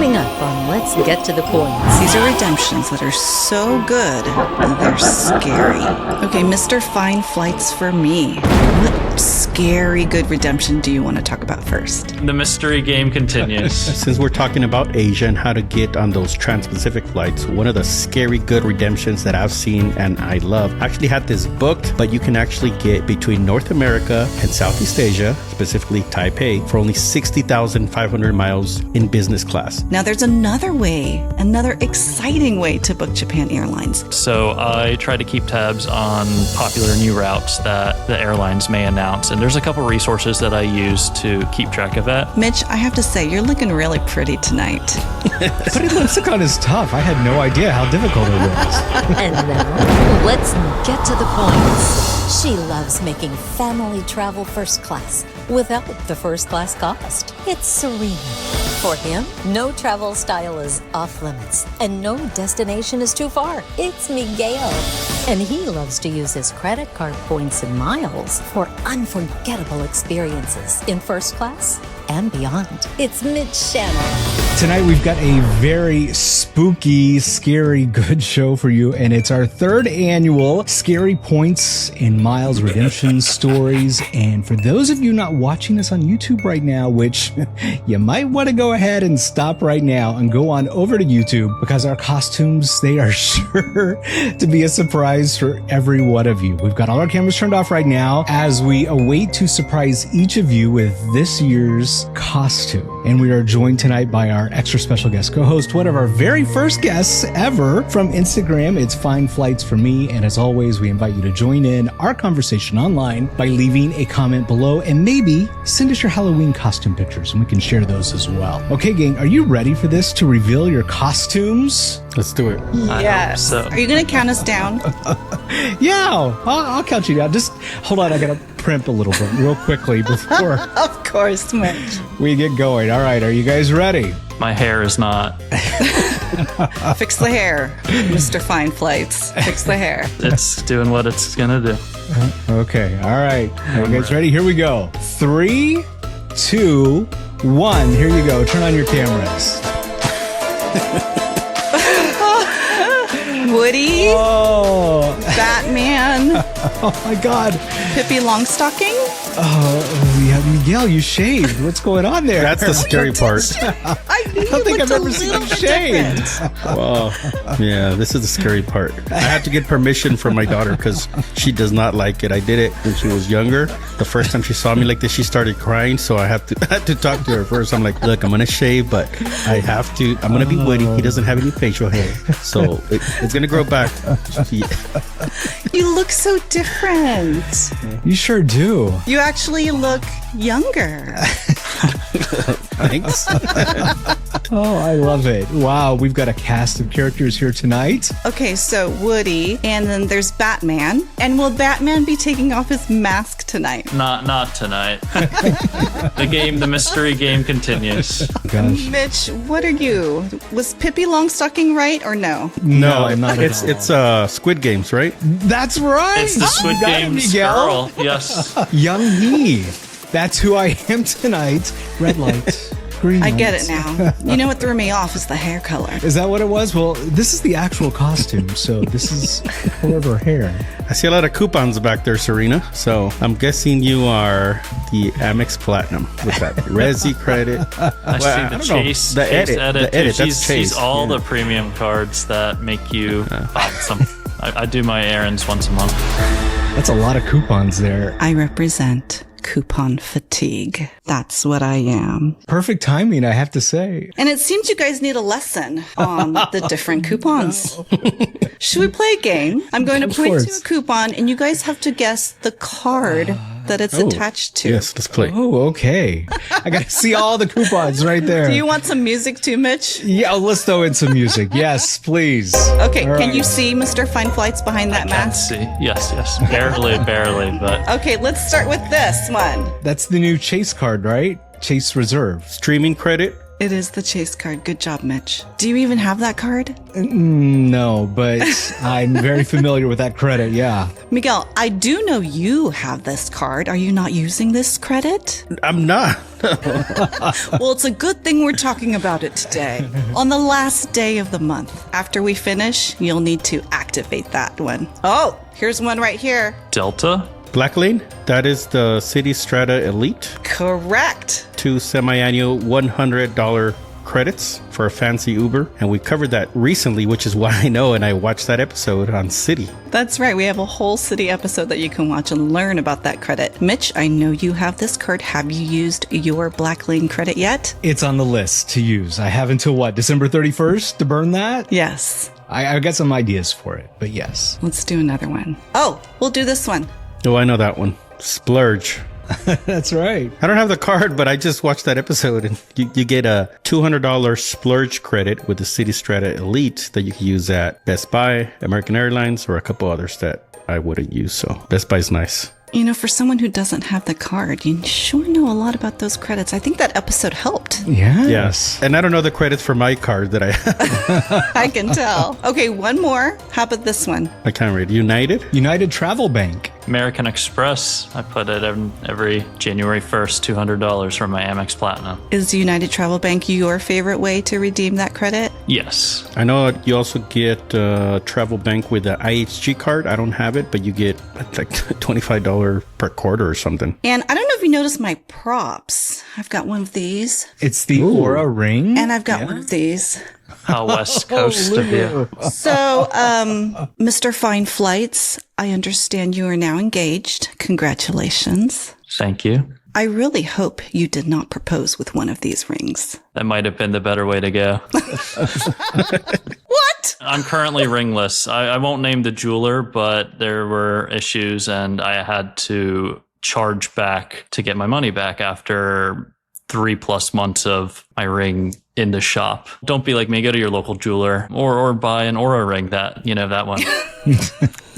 Coming up on Let's Get to the Points. These are redemptions that are so good, they're scary. Okay, Mr. Fine Flights for me. What scary good redemption do you want to talk about first? The mystery game continues. Since we're talking about Asia and how to get on those trans-Pacific flights, one of the scary good redemptions that I've seen and I love, I actually had this booked, but you can actually get between North America and Southeast Asia, specifically Taipei, for only 60,500 miles in business class. Now there's another way, another exciting way to book Japan Airlines. So I try to keep tabs on popular new routes that the airlines may announce, and there's a couple resources that I use to keep track of that. Mitch, I have to say, you're looking really pretty tonight. Putting lipstick on is tough. I had no idea how difficult it was. And now, let's get to the points. She loves making family travel first class without the first class cost. It's Serena. For him, no travel style is off limits, and no destination is too far. It's Miguel. And he loves to use his credit card points and miles for unforgettable experiences in first class and beyond. It's Mitch Shannon. Tonight we've got a very spooky, scary, good show for you, and it's our third annual Scary Points and Miles Redemption Stories. And for those of you not watching us on YouTube right now, which you might want to go ahead and stop right now and go on over to YouTube, because our costumes, they are sure to be a surprise for every one of you. We've got all our cameras turned off right now as we await to surprise each of you with this year's costume. And we are joined tonight by our extra special guest co-host, one of our very first guests ever from Instagram. It's Fine Flights for me. And as always, we invite you to join in our conversation online by leaving a comment below and maybe send us your Halloween costume pictures and we can share those as well. Okay, gang, are you ready for this to reveal your costumes? Let's do it. Yes. So. Are you going to count us down? Yeah, I'll count you down. Just hold on. I got to primp a little bit real quickly before Of course, Mitch. we get going. All right. Are you guys ready? My hair is not. Fix the hair, Mr. Fine Flights. Fix the hair. It's doing what it's gonna do. Okay. All right. Are you guys ready? Here we go. 3, 2, 1. Here you go. Turn on your cameras. Woody, Oh, Batman, oh my God. Pippi Longstocking. Oh, yeah, Miguel, you shaved. What's going on there? That's the scary part. I don't think I've ever seen you shaved. Well, yeah, this is the scary part. I had to get permission from my daughter because she does not like it. I did it when she was younger. The first time she saw me like this, she started crying. So I had to talk to her first. I'm like, look, I'm gonna shave, but I'm gonna be Woody. He doesn't have any facial hair, so it's gonna grow back. You look so different. You sure do. You actually look younger. Thanks. Oh, I love it. Wow, we've got a cast of characters here tonight. Okay, so Woody, and then there's Batman. And will Batman be taking off his mask tonight? Not tonight. The mystery game continues. Gosh. Mitch, what are you? Was Pippi Longstocking right or no? No, I'm not. It's Squid Games, right? That's right. It's the Squid You got it, Games Miguel. girl. Yes. Young me. That's who I am tonight. Red light, green light. I get it now. You know what threw me off is the hair color. Is that what it was? Well, this is the actual costume, so this is the color of her hair. I see a lot of coupons back there, Serena. So I'm guessing you are the Amex Platinum with that Resi credit. I see the Chase. The Chase edit. too. That's She's Chase. all Yeah. the premium cards that make you buy some. I do my errands once a month. That's a lot of coupons there. I represent coupon fatigue. That's what I am. Perfect timing, I have to say. And it seems you guys need a lesson on the different coupons. Should we play a game? I'm going to Of point to course. a coupon and you guys have to guess the card that it's attached to. Yes, let's play. Oh, okay. I got to see all the coupons right there. Do you want some music too, Mitch? Yeah, let's throw in some music. Yes, please. Okay, All can right. you see Mr. Fine Flights behind that Can't mask? see. Yes. Barely, but Okay, let's start with this one. That's the new Chase card, right? Chase Reserve. Streaming credit It is the Chase card. Good job, Mitch. Do you even have that card? No, but I'm very familiar with that credit, yeah. Miguel, I do know you have this card. Are you not using this credit? I'm not. Well, it's a good thing we're talking about it today. On the last day of the month. After we finish, you'll need to activate that one. Oh, here's one right here. Delta? Black Lane, that is the City Strata Elite. Correct. 2 semi-annual $100 credits for a fancy Uber. And we covered that recently, which is why I know, and I watched that episode on City. That's right. We have a whole City episode that you can watch and learn about that credit. Mitch, I know you have this card. Have you used your Black Lane credit yet? It's on the list to use. I have until what, December 31st to burn that? Yes. I got some ideas for it, but yes. Let's do another one. Oh, we'll do this one. Oh, I know that one. Splurge. That's right. I don't have the card, but I just watched that episode, and you get a $200 splurge credit with the City Strata Elite that you can use at Best Buy, American Airlines, or a couple others that I wouldn't use. So Best Buy's nice. You know, for someone who doesn't have the card, you sure know a lot about those credits. I think that episode helped. Yes. And I don't know the credits for my card that I have. I can tell. Okay, one more. How about this one? I can't read. United? United Travel Bank. American Express. I put it every January 1st, $200 for my Amex Platinum. Is United Travel Bank your favorite way to redeem that credit? Yes. I know you also get Travel Bank with the IHG card. I don't have it, but you get like $25 per quarter or something. And I don't know if you noticed my props. I've got one of these. It's the Aura ring. And I've got one of these. How West Coast of you. So, Mr. Fine Flights, I understand you are now engaged. Congratulations. Thank you. I really hope you did not propose with one of these rings. That might have been the better way to go. What? I'm currently ringless. I won't name the jeweler, but there were issues and I had to charge back to get my money back after 3+ months of my ring in the shop. Don't be like me. Go to your local jeweler or buy an Aura ring that one.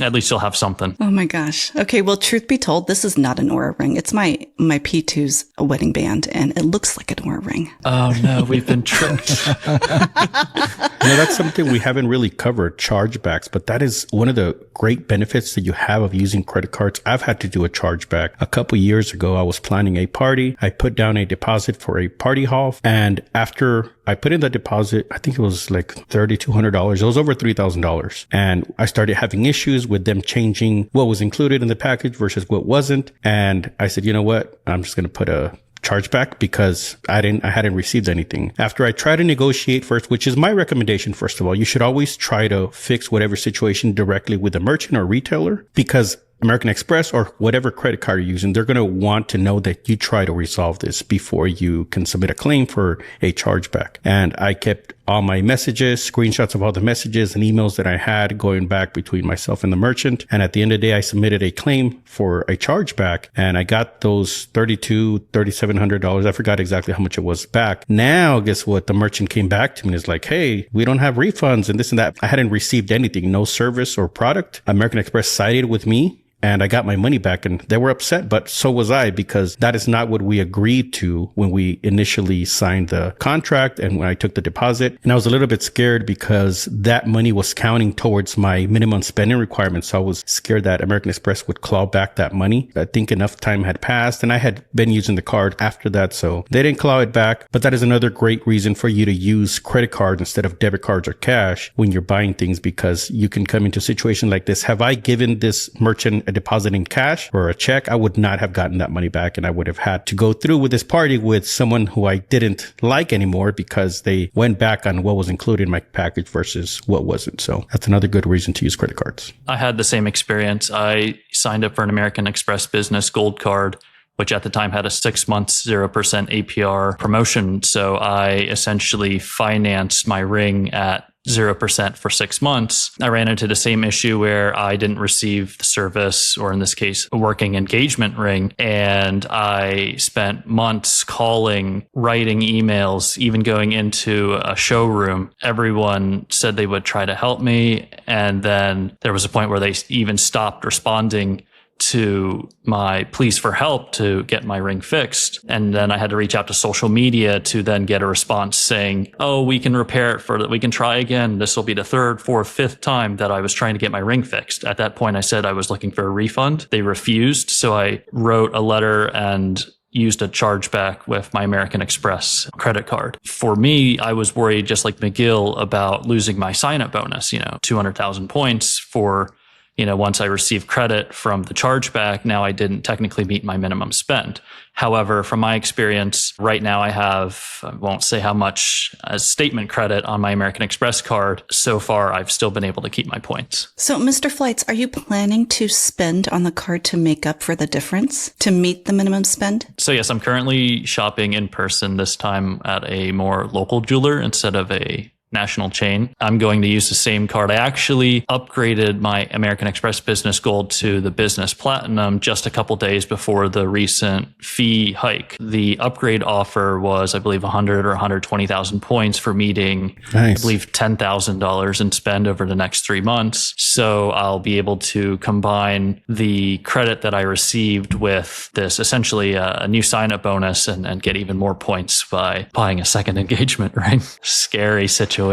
At least you'll have something. Oh my gosh. Okay, well, truth be told, this is not an Aura ring. It's my P2's wedding band, and it looks like an Aura ring. Oh no, we've been tricked. That's something we haven't really covered, chargebacks, but that is one of the great benefits that you have of using credit cards. I've had to do a chargeback. A couple years ago, I was planning a party. I put down a deposit for a party hall, and after I put in the deposit, I think it was like $3,200. It was over $3,000. And I started having issues with them changing what was included in the package versus what wasn't. And I said, you know what? I'm just going to put a chargeback because I hadn't received anything. After I try to negotiate first, which is my recommendation, first of all, you should always try to fix whatever situation directly with the merchant or retailer, because American Express or whatever credit card you're using, they're going to want to know that you try to resolve this before you can submit a claim for a chargeback. And I kept all my messages, screenshots of all the messages and emails that I had going back between myself and the merchant. And at the end of the day, I submitted a claim for a chargeback and I got those $3,700. I forgot exactly how much it was back. Now, guess what? The merchant came back to me and is like, hey, we don't have refunds and this and that. I hadn't received anything, no service or product. American Express sided with me. And I got my money back and they were upset, but so was I, because that is not what we agreed to when we initially signed the contract and when I took the deposit. And I was a little bit scared because that money was counting towards my minimum spending requirements. So I was scared that American Express would claw back that money. I think enough time had passed and I had been using the card after that. So they didn't claw it back. But that is another great reason for you to use credit cards instead of debit cards or cash when you're buying things, because you can come into a situation like this. Have I given this merchant a deposit in cash or a check, I would not have gotten that money back. And I would have had to go through with this party with someone who I didn't like anymore because they went back on what was included in my package versus what wasn't. So that's another good reason to use credit cards. I had the same experience. I signed up for an American Express Business Gold Card, which at the time had a 6 months, 0% APR promotion. So I essentially financed my ring at 0% for 6 months. I ran into the same issue where I didn't receive the service, or in this case, a working engagement ring. And I spent months calling, writing emails, even going into a showroom. Everyone said they would try to help me. And then there was a point where they even stopped responding to my pleas for help to get my ring fixed. And then I had to reach out to social media to then get a response saying, oh, we can repair it we can try again. This will be the third, fourth, fifth time that I was trying to get my ring fixed. At that point, I said I was looking for a refund. They refused. So I wrote a letter and used a chargeback with my American Express credit card. For me, I was worried, just like McGill, about losing my sign-up bonus, 200,000 points for, once I received credit from the chargeback, now I didn't technically meet my minimum spend. However, from my experience, right now I won't say how much, as statement credit on my American Express card. So far, I've still been able to keep my points. So, Mr. Flights, are you planning to spend on the card to make up for the difference, to meet the minimum spend? So yes, I'm currently shopping in person, this time at a more local jeweler instead of a national chain. I'm going to use the same card. I actually upgraded my American Express Business Gold to the Business Platinum just a couple days before the recent fee hike. The upgrade offer was, I believe, 100 or 120,000 points for meeting, I believe, $10,000 in spend over the next 3 months. So I'll be able to combine the credit that I received with this, essentially a new sign-up bonus, and get even more points by buying a second engagement ring. Scary situation. Oh,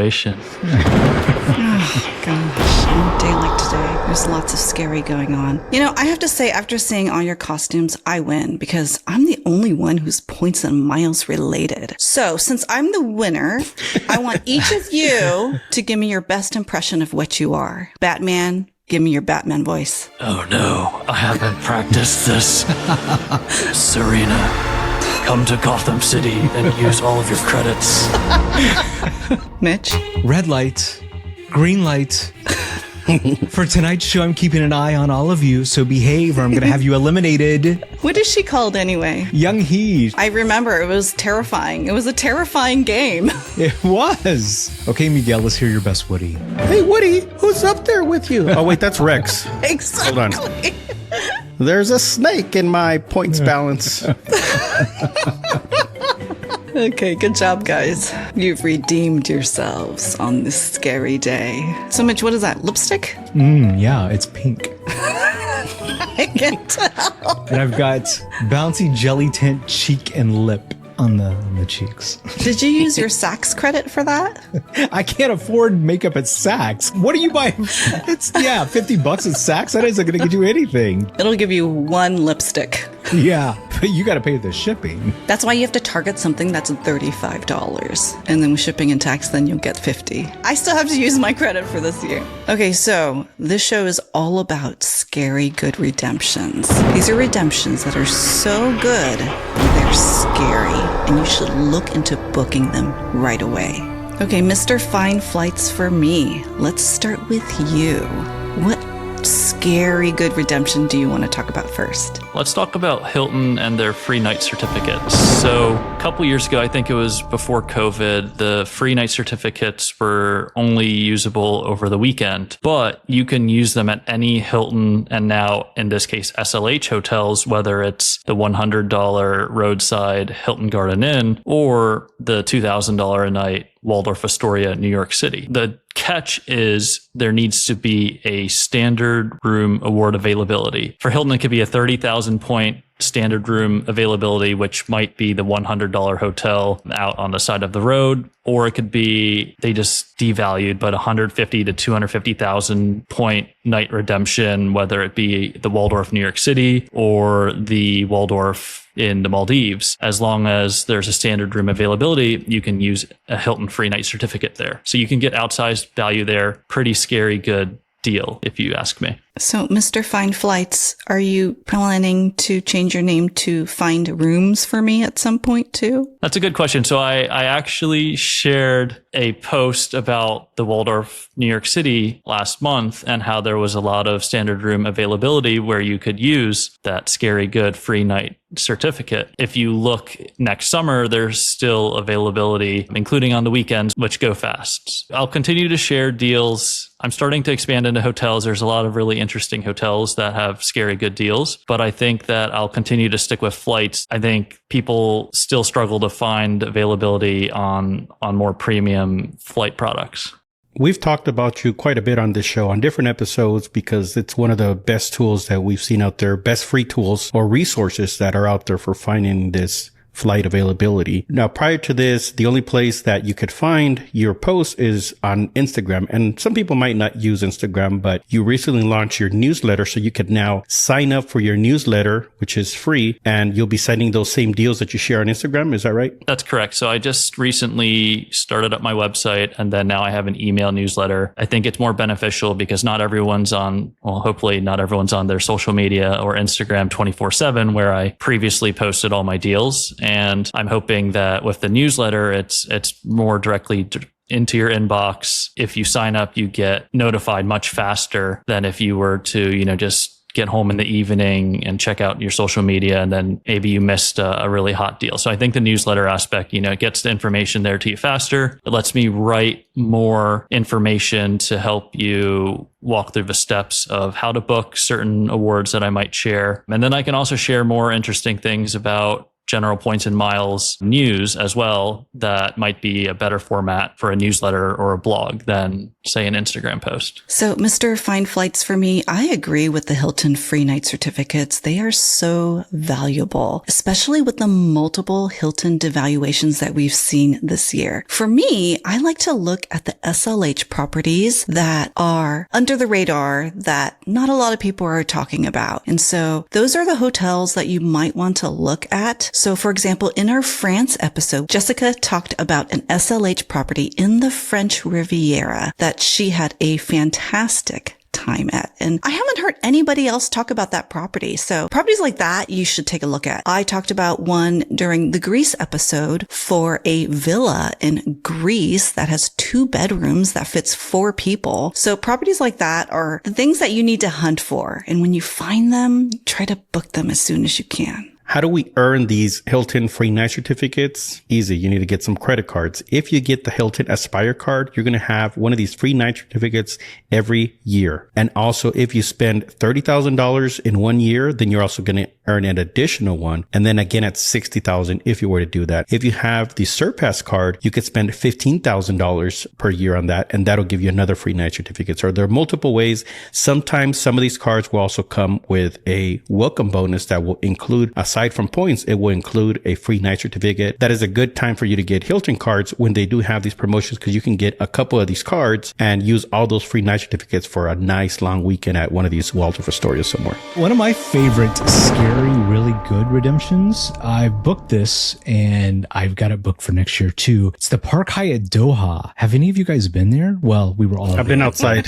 gosh. On a day like today, there's lots of scary going on. I have to say, after seeing all your costumes, I win because I'm the only one who's points and miles related. So since I'm the winner, I want each of you to give me your best impression of what you are. Batman, give me your Batman voice. Oh no, I haven't practiced this. Serena, come to Gotham City and use all of your credits. Mitch? Red light, green light. For tonight's show, I'm keeping an eye on all of you, so behave or I'm going to have you eliminated. What is she called anyway? Young He. I remember. It was terrifying. It was a terrifying game. It was. Okay, Miguel, let's hear your best Woody. Hey, Woody, who's up there with you? Oh, wait, that's Rex. Exactly. Hold on. There's a snake in my points balance. Okay, good job, guys. You've redeemed yourselves on this scary day. So, Mitch, what is that? Lipstick? Yeah, it's pink. I can tell. And I've got bouncy jelly tint cheek and lip on the cheeks. Did you use your Saks credit for that? I can't afford makeup at Saks. What do you buy? It's, $50 at Saks. That isn't going to get you anything. It'll give you one lipstick. Yeah, but you got to pay the shipping. That's why you have to target something that's $35. And then with shipping and tax, then you'll get $50. I still have to use my credit for this year. Okay, so this show is all about scary good redemptions. These are redemptions that are so good, they're scary, and you should look into booking them right away. Okay, Mr. Fine Flights for me. Let's start with you. What scary good redemption do you want to talk about first? Let's talk about Hilton and their free night certificates. So a couple years ago, I think it was before COVID, the free night certificates were only usable over the weekend, but you can use them at any Hilton, and now in this case, SLH hotels, whether it's the $100 roadside Hilton Garden Inn or the $2,000 a night Waldorf Astoria, New York City. The catch is there needs to be a standard room award availability. For Hilton, it could be a 30,000 point standard room availability, which might be the $100 hotel out on the side of the road, or it could be they just devalued, but 150 to 250,000 point night redemption, whether it be the Waldorf New York City or the Waldorf in the Maldives. As long as there's a standard room availability, you can use a Hilton free night certificate there. So you can get outsized value there. Pretty scary good deal, if you ask me. So, Mr. Find Flights, are you planning to change your name to Find Rooms for me at some point too? That's a good question. So I actually shared a post about the Waldorf New York City last month and how there was a lot of standard room availability where you could use that scary good free night certificate. If you look next summer, there's still availability, including on the weekends, which go fast. I'll continue to share deals. I'm starting to expand into hotels. There's a lot of really interesting hotels that have scary good deals, but I think that I'll continue to stick with flights. I think people still struggle to find availability on more premium flight products. We've talked about you quite a bit on this show on different episodes because it's one of the best tools that we've seen out there, best free tools or resources that are out there for finding this flight availability. Now, prior to this, the only place that you could find your posts is on Instagram. And some people might not use Instagram, but you recently launched your newsletter. So you could now sign up for your newsletter, which is free, and you'll be sending those same deals that you share on Instagram. Is that right? That's correct. So I just recently started up my website, and then now I have an email newsletter. I think it's more beneficial because not everyone's on, well, hopefully not everyone's on their social media or Instagram 24/7, where I previously posted all my deals. And I'm hoping that with the newsletter, it's more directly into your inbox. If you sign up, you get notified much faster than if you were to, just get home in the evening and check out your social media, and then maybe you missed a really hot deal. So I think the newsletter aspect, it gets the information there to you faster. It lets me write more information to help you walk through the steps of how to book certain awards that I might share. And then I can also share more interesting things about general points and miles news as well that might be a better format for a newsletter or a blog than, say, an Instagram post. So, Mr. Find Flights, for me, I agree with the Hilton free night certificates. They are so valuable, especially with the multiple Hilton devaluations that we've seen this year. For me, I like to look at the SLH properties that are under the radar that not a lot of people are talking about. And so those are the hotels that you might want to look at. So, for example, in our France episode, Jessica talked about an SLH property in the French Riviera that she had a fantastic time at. And I haven't heard anybody else talk about that property. So properties like that, you should take a look at. I talked about one during the Greece episode for a villa in Greece that has 2 bedrooms that fits 4 people. So properties like that are the things that you need to hunt for. And when you find them, try to book them as soon as you can. How do we earn these Hilton free night certificates? Easy. You need to get some credit cards. If you get the Hilton Aspire card, you're going to have one of these free night certificates every year. And also, if you spend $30,000 in 1 year, then you're also going to earn an additional one. And then again at $60,000 if you were to do that. If you have the Surpass card, you could spend $15,000 per year on that, and that'll give you another free night certificate. So there are multiple ways. Sometimes some of these cards will also come with a welcome bonus that will include, aside from points, it will include a free night certificate. That is a good time for you to get Hilton cards when they do have these promotions, because you can get a couple of these cards and use all those free night certificates for a nice long weekend at one of these Waldorf Astoria somewhere. One of my favorite scary, really good redemptions, I've booked this and I've got it booked for next year too. It's the Park Hyatt Doha. Have any of you guys been there? Well, we were all I've been outside.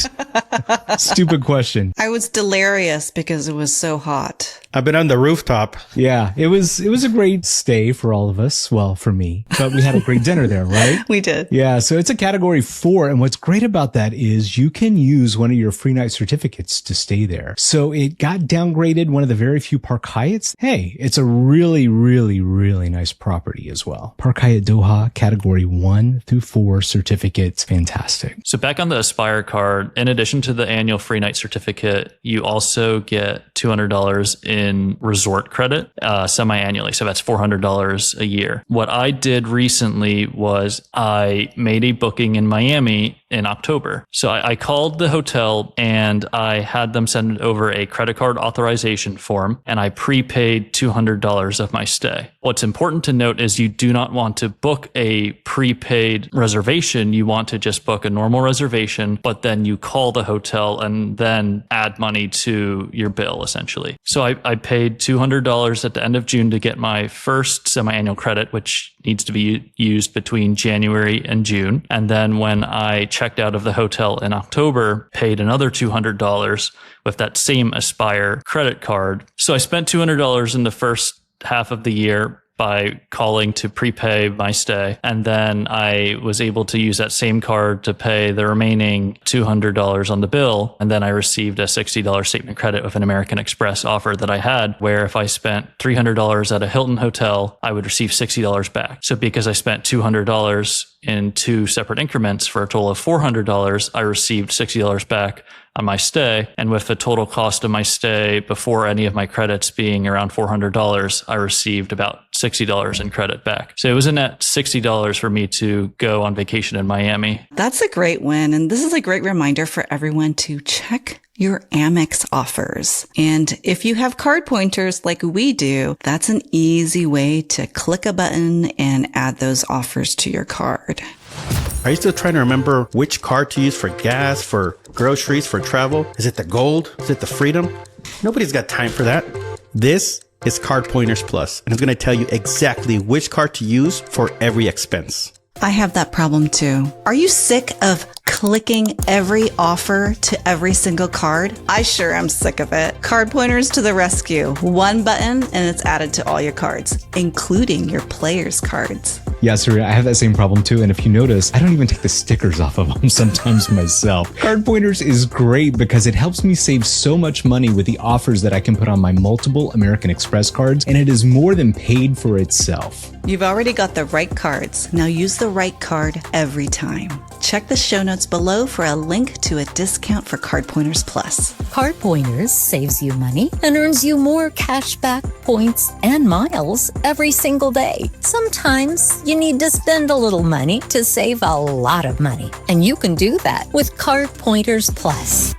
Stupid question. I was delirious because it was so hot. I've been on the rooftop. Yeah, it was a great stay for all of us. Well, for me, but we had a great dinner there, right? We did. Yeah, so it's a category 4. And what's great about that is you can use one of your free night certificates to stay there. So it got downgraded, one of the very few Park Hyatts. Hey, it's a really, really, really nice property as well. Park Hyatt Doha, category 1 through 4 certificates. Fantastic. So back on the Aspire card, in addition to the annual free night certificate, you also get $200 in resort credit semi-annually. So that's $400 a year. What I did recently was I made a booking in Miami in October. So I called the hotel and I had them send over a credit card authorization form, and I prepaid $200 of my stay. What's important to note is you do not want to book a prepaid reservation. You want to just book a normal reservation, but then you call the hotel and then add money to your bill, essentially. So I paid $200 at the end of June to get my first semi-annual credit, which needs to be used between January and June. And then when I checked out of the hotel in October, paid another $200 with that same Aspire credit card. So I spent $200 in the first half of the year by calling to prepay my stay. And then I was able to use that same card to pay the remaining $200 on the bill. And then I received a $60 statement credit with an American Express offer that I had, where if I spent $300 at a Hilton hotel, I would receive $60 back. So because I spent $200 in 2 separate increments for a total of $400, I received $60 back on my stay. And with the total cost of my stay before any of my credits being around $400, I received about $60 in credit back. So it was a net $60 for me to go on vacation in Miami. That's a great win. And this is a great reminder for everyone to check your Amex offers. And if you have CardPointers like we do, that's an easy way to click a button and add those offers to your card. Are you still trying to remember which card to use for gas, for groceries, for travel? Is it the Gold? Is it the Freedom? Nobody's got time for that. This is CardPointers Plus, and it's going to tell you exactly which card to use for every expense. I have that problem too. Are you sick of clicking every offer to every single card? I sure am sick of it. CardPointers to the rescue. One button and it's added to all your cards, including your players' cards. Yeah, Serena, I have that same problem too. And if you notice, I don't even take the stickers off of them sometimes myself. CardPointers is great because it helps me save so much money with the offers that I can put on my multiple American Express cards, and it is more than paid for itself. You've already got the right cards. Now use the right card every time. Check the show notes below for a link to a discount for CardPointers Plus. CardPointers saves you money and earns you more cashback, points, and miles every single day. Sometimes you need to spend a little money to save a lot of money, and you can do that with CardPointers Plus.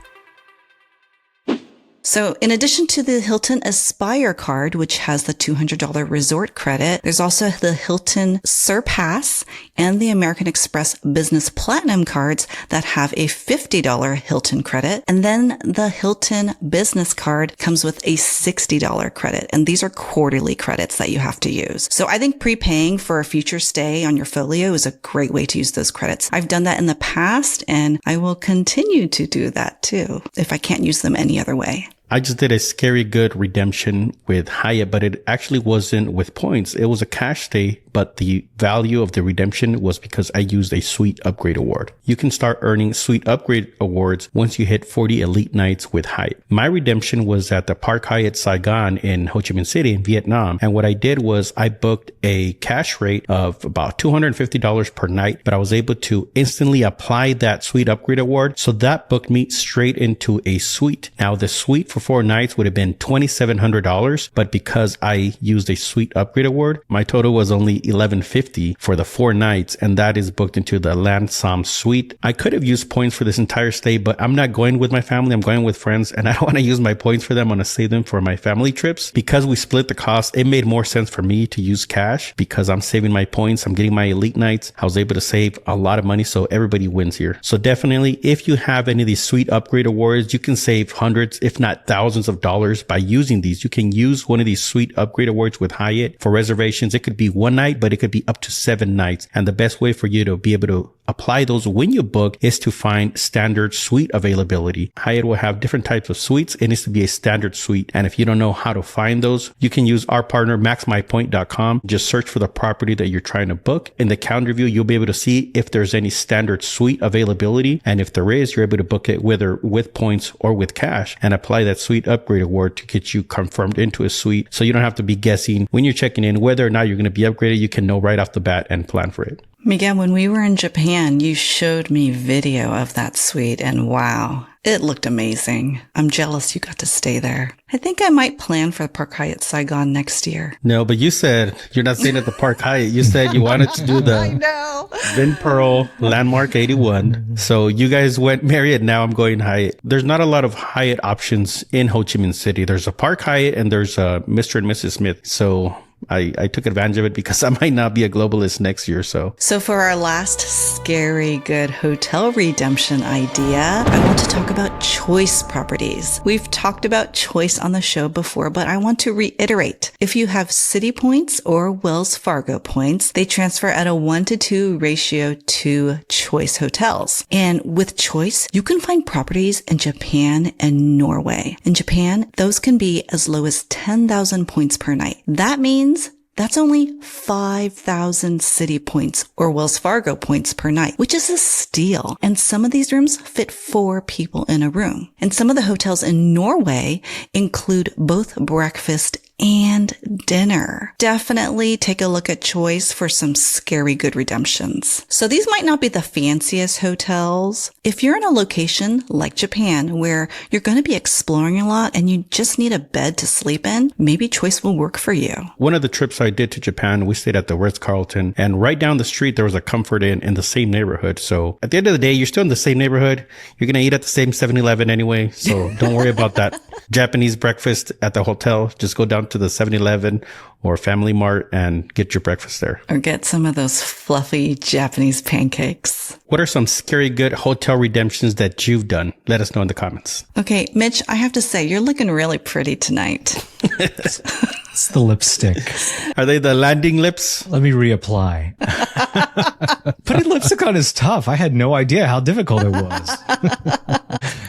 So in addition to the Hilton Aspire card, which has the $200 resort credit, there's also the Hilton Surpass and the American Express Business Platinum cards that have a $50 Hilton credit. And then the Hilton Business card comes with a $60 credit. And these are quarterly credits that you have to use. So I think prepaying for a future stay on your folio is a great way to use those credits. I've done that in the past, and I will continue to do that too if I can't use them any other way. I just did a scary good redemption with Hyatt, but it actually wasn't with points. It was a cash stay, but the value of the redemption was because I used a suite upgrade award. You can start earning suite upgrade awards once you hit 40 elite nights with Hyatt. My redemption was at the Park Hyatt Saigon in Ho Chi Minh City in Vietnam. And what I did was I booked a cash rate of about $250 per night, but I was able to instantly apply that suite upgrade award. So that booked me straight into a suite. Now the suite for 4 nights would have been $2,700, but because I used a suite upgrade award, my total was only $1,150 for the 4 nights, and that is booked into the Lansom suite. I could have used points for this entire stay, but I'm not going with my family. I'm going with friends, and I don't want to use my points for them. I want to save them for my family trips. Because we split the cost, it made more sense for me to use cash because I'm saving my points. I'm getting my elite nights. I was able to save a lot of money, so everybody wins here. So definitely, if you have any of these suite upgrade awards, you can save hundreds, if not thousands of dollars by using these. You can use one of these suite upgrade awards with Hyatt for reservations. It could be 1 night, but it could be up to 7 nights. And the best way for you to be able to apply those when you book is to find standard suite availability. Hyatt will have different types of suites. It needs to be a standard suite. And if you don't know how to find those, you can use our partner, MaxMyPoint.com. Just search for the property that you're trying to book. In the calendar view, you'll be able to see if there's any standard suite availability. And if there is, you're able to book it whether with points or with cash and apply that suite upgrade award to get you confirmed into a suite. So you don't have to be guessing when you're checking in whether or not you're going to be upgraded. You can know right off the bat and plan for it. Miguel, when we were in Japan, you showed me video of that suite, and wow, it looked amazing. I'm jealous you got to stay there. I think I might plan for Park Hyatt Saigon next year. No, but you said you're not staying at the Park Hyatt. You said you wanted to do the Vin Pearl Landmark 81. So you guys went Marriott. Now I'm going Hyatt. There's not a lot of Hyatt options in Ho Chi Minh City. There's a Park Hyatt and there's a Mr. and Mrs. Smith. So I took advantage of it because I might not be a globalist next year. So for our last scary good hotel redemption idea, I want to talk about choice properties. We've talked about choice on the show before, but I want to reiterate. If you have City points or Wells Fargo points, they transfer at a 1-to-2 ratio to choice hotels. And with choice, you can find properties in Japan and Norway. In Japan, those can be as low as 10,000 points per night. That means that's only 5,000 City points or Wells Fargo points per night, which is a steal. And some of these rooms fit 4 people in a room. And some of the hotels in Norway include both breakfast and dinner. Definitely take a look at Choice for some scary good redemptions. So these might not be the fanciest hotels. If you're in a location like Japan where you're going to be exploring a lot and you just need a bed to sleep in, maybe Choice will work for you. One of the trips I did to Japan, we stayed at the Ritz-Carlton, and right down the street, there was a Comfort Inn in the same neighborhood. So at the end of the day, you're still in the same neighborhood. You're going to eat at the same 7-Eleven anyway. So don't worry about that Japanese breakfast at the hotel. Just go down to the 7-Eleven or Family Mart and get your breakfast there. Or get some of those fluffy Japanese pancakes. What are some scary good hotel redemptions that you've done? Let us know in the comments. Okay, Mitch, I have to say, you're looking really pretty tonight. It's the lipstick. Are they the landing lips? Let me reapply. Putting lipstick on is tough. I had no idea how difficult it was.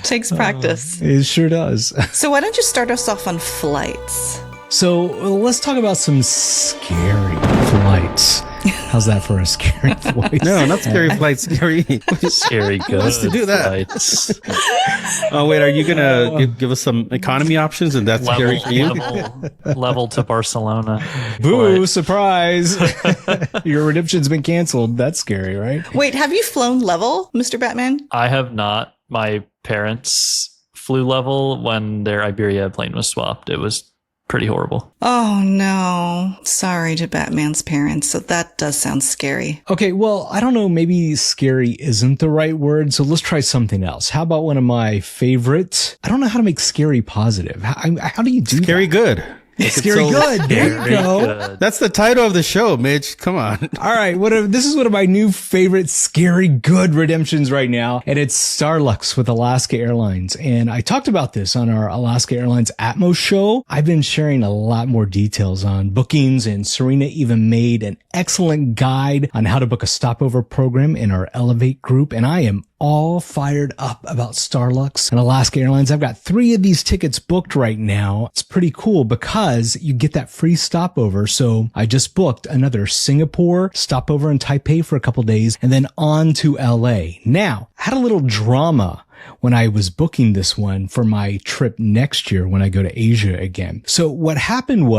Takes practice. It sure does. So why don't you start us off on flights? So let's talk about some scary flights. How's that for a scary flight? No, not scary flights. Scary. Scary good. Wants to do that? Flights. Oh, wait. Are you going to give us some economy options? And that's scary for you? Level to Barcelona. Boo, Flight. surprise. Your redemption's been canceled. That's scary, right? Wait, have you flown level, Mr. Batman? I have not. My parents flew level when their Iberia plane was swapped. It was pretty horrible. Oh, no. Sorry to Batman's parents. So that does sound scary. Okay, well, I don't know. Maybe scary isn't the right word. So let's try something else. How about one of my favorites? I don't know how to make scary positive. How do you do Scary that? good. Scary good. There you go. Good. That's the title of the show, Mitch. Come on. All right. This is one of my new favorite scary good redemptions right now. And it's Starlux with Alaska Airlines. And I talked about this on our Alaska Airlines Atmos show. I've been sharing a lot more details on bookings, and Serena even made an excellent guide on how to book a stopover program in our Elevate group. And I am all fired up about Starlux and Alaska Airlines. I've got 3 of these tickets booked right now. It's pretty cool because you get that free stopover. So I just booked another Singapore stopover in Taipei for a couple days and then on to LA. Now, I had a little drama when I was booking this one for my trip next year when I go to Asia again. So what happened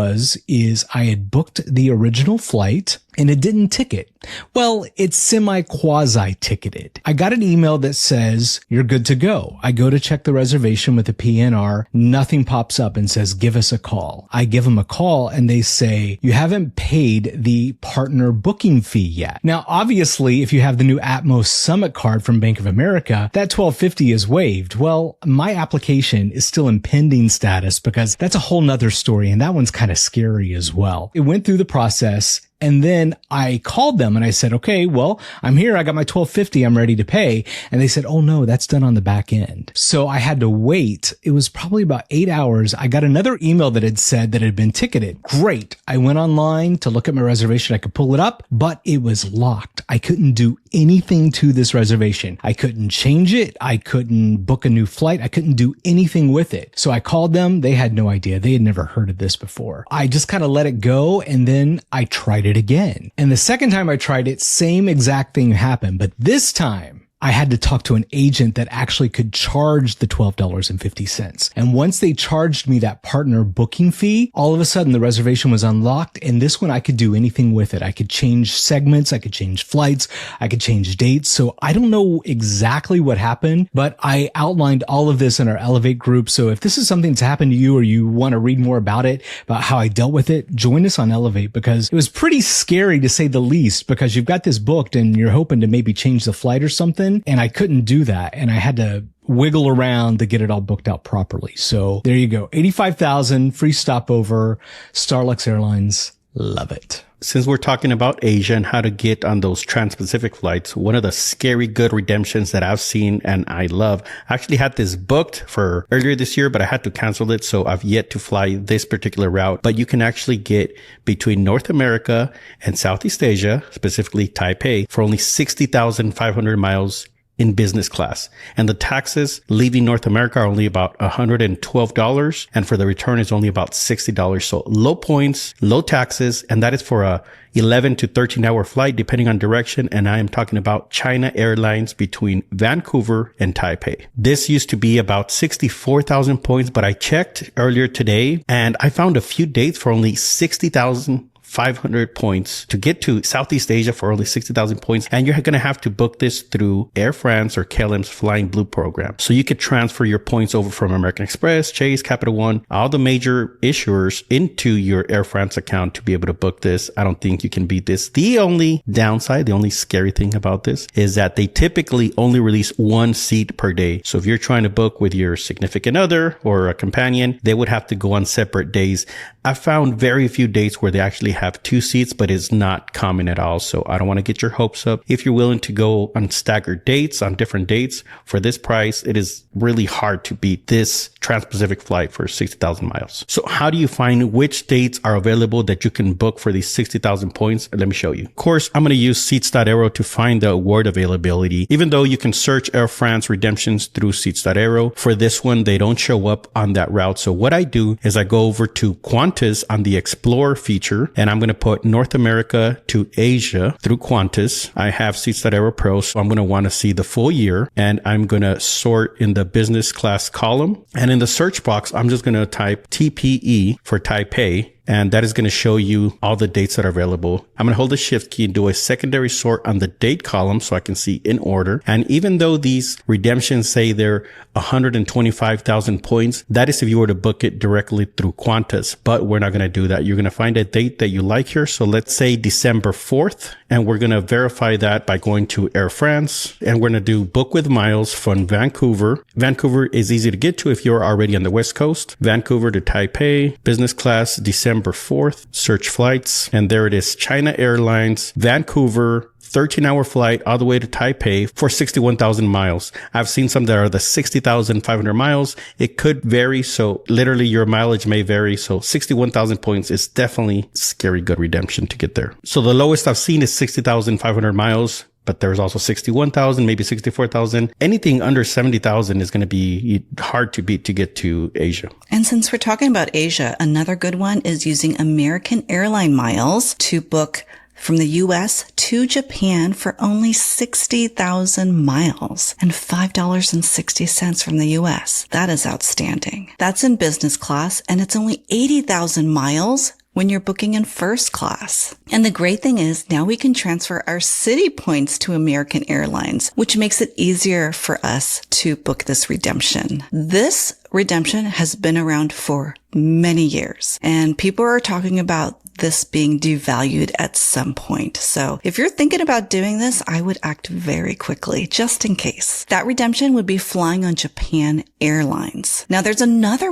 is I had booked the original flight and it didn't ticket. Well, it's semi-quasi ticketed. I got an email that says, you're good to go. I go to check the reservation with the PNR. Nothing pops up and says, give us a call. I give them a call and they say, you haven't paid the partner booking fee yet. Now, obviously, if you have the new Atmos Summit card from Bank of America, that $12.50 is waived. Well, my application is still in pending status because that's a whole nother story. And that one's kind of scary as well. It went through the process. And then I called them and I said, okay, well, I'm here. I got my $12.50. I'm ready to pay. And they said, oh no, that's done on the back end. So I had to wait. It was probably about 8 hours. I got another email that had said that it had been ticketed. Great. I went online to look at my reservation. I could pull it up, but it was locked. I couldn't do anything to this reservation. I couldn't change it. I couldn't book a new flight. I couldn't do anything with it. So I called them. They had no idea. They had never heard of this before. I just kind of let it go. And then I tried it again. And the second time I tried it, same exact thing happened. But this time I had to talk to an agent that actually could charge the $12.50. And once they charged me that partner booking fee, all of a sudden the reservation was unlocked. And this one, I could do anything with it. I could change segments. I could change flights. I could change dates. So I don't know exactly what happened, but I outlined all of this in our Elevate group. So if this is something that's happened to you or you want to read more about it, about how I dealt with it, join us on Elevate because it was pretty scary to say the least because you've got this booked and you're hoping to maybe change the flight or something. And I couldn't do that. And I had to wiggle around to get it all booked out properly. So there you go. $85,000 free stopover, Starlux Airlines. Love it. Since we're talking about Asia and how to get on those trans-Pacific flights, one of the scary good redemptions that I've seen and I love, I actually had this booked for earlier this year, but I had to cancel it. So I've yet to fly this particular route, but you can actually get between North America and Southeast Asia, specifically Taipei, for only 60,500 miles in business class. And the taxes leaving North America are only about $112. And for the return is only about $60. So low points, low taxes. And that is for a 11 to 13 hour flight, depending on direction. And I am talking about China Airlines between Vancouver and Taipei. This used to be about 64,000 points, but I checked earlier today and I found a few dates for only 60,500 points to get to Southeast Asia for only 60,000 points. And you're going to have to book this through Air France or KLM's Flying Blue program. So you could transfer your points over from American Express, Chase, Capital One, all the major issuers into your Air France account to be able to book this. I don't think you can beat this. The only downside, the only scary thing about this is that they typically only release one seat per day. So if you're trying to book with your significant other or a companion, they would have to go on separate days. I found very few dates where they actually have two seats, but it's not common at all. So I don't want to get your hopes up. If you're willing to go on staggered dates, on different dates for this price, it is really hard to beat this Trans-Pacific flight for 60,000 miles. So how do you find which dates are available that you can book for these 60,000 points? Let me show you. Of course, I'm going to use Seats.aero to find the award availability, even though you can search Air France redemptions through Seats.aero. For this one, they don't show up on that route. So what I do is I go over to Qantas on the Explore feature, and I'm going to put North America to Asia through Qantas. I have Seats.aero Pro, so I'm going to want to see the full year, and I'm going to sort in the business class column. And in the search box, I'm just going to type TPE for Taipei. And that is going to show you all the dates that are available. I'm going to hold the shift key and do a secondary sort on the date column so I can see in order. And even though these redemptions say they're 125,000 points, that is if you were to book it directly through Qantas, but we're not going to do that. You're going to find a date that you like here. So let's say December 4th, and we're going to verify that by going to Air France, and we're going to do book with miles from Vancouver. Vancouver is easy to get to if you're already on the West Coast. Vancouver to Taipei, business class, December 4th, search flights, and there it is. China Airlines, Vancouver, 13-hour flight all the way to Taipei for 61,000 miles. I've seen some that are the 60,500 miles. It could vary. So literally your mileage may vary. So 61,000 points is definitely scary good redemption to get there. So the lowest I've seen is 60,500 miles. But there's also 61,000, maybe 64,000. Anything under 70,000 is going to be hard to beat to get to Asia. And since we're talking about Asia, another good one is using American airline miles to book from the US to Japan for only 60,000 miles and $5.60 from the US. That is outstanding. That's in business class, and it's only 80,000 miles when you're booking in first class. And the great thing is now we can transfer our city points to American Airlines, which makes it easier for us to book this redemption. This redemption has been around for many years, and people are talking about this being devalued at some point. So if you're thinking about doing this, I would act very quickly, just in case. That redemption would be flying on Japan Airlines. Now there's another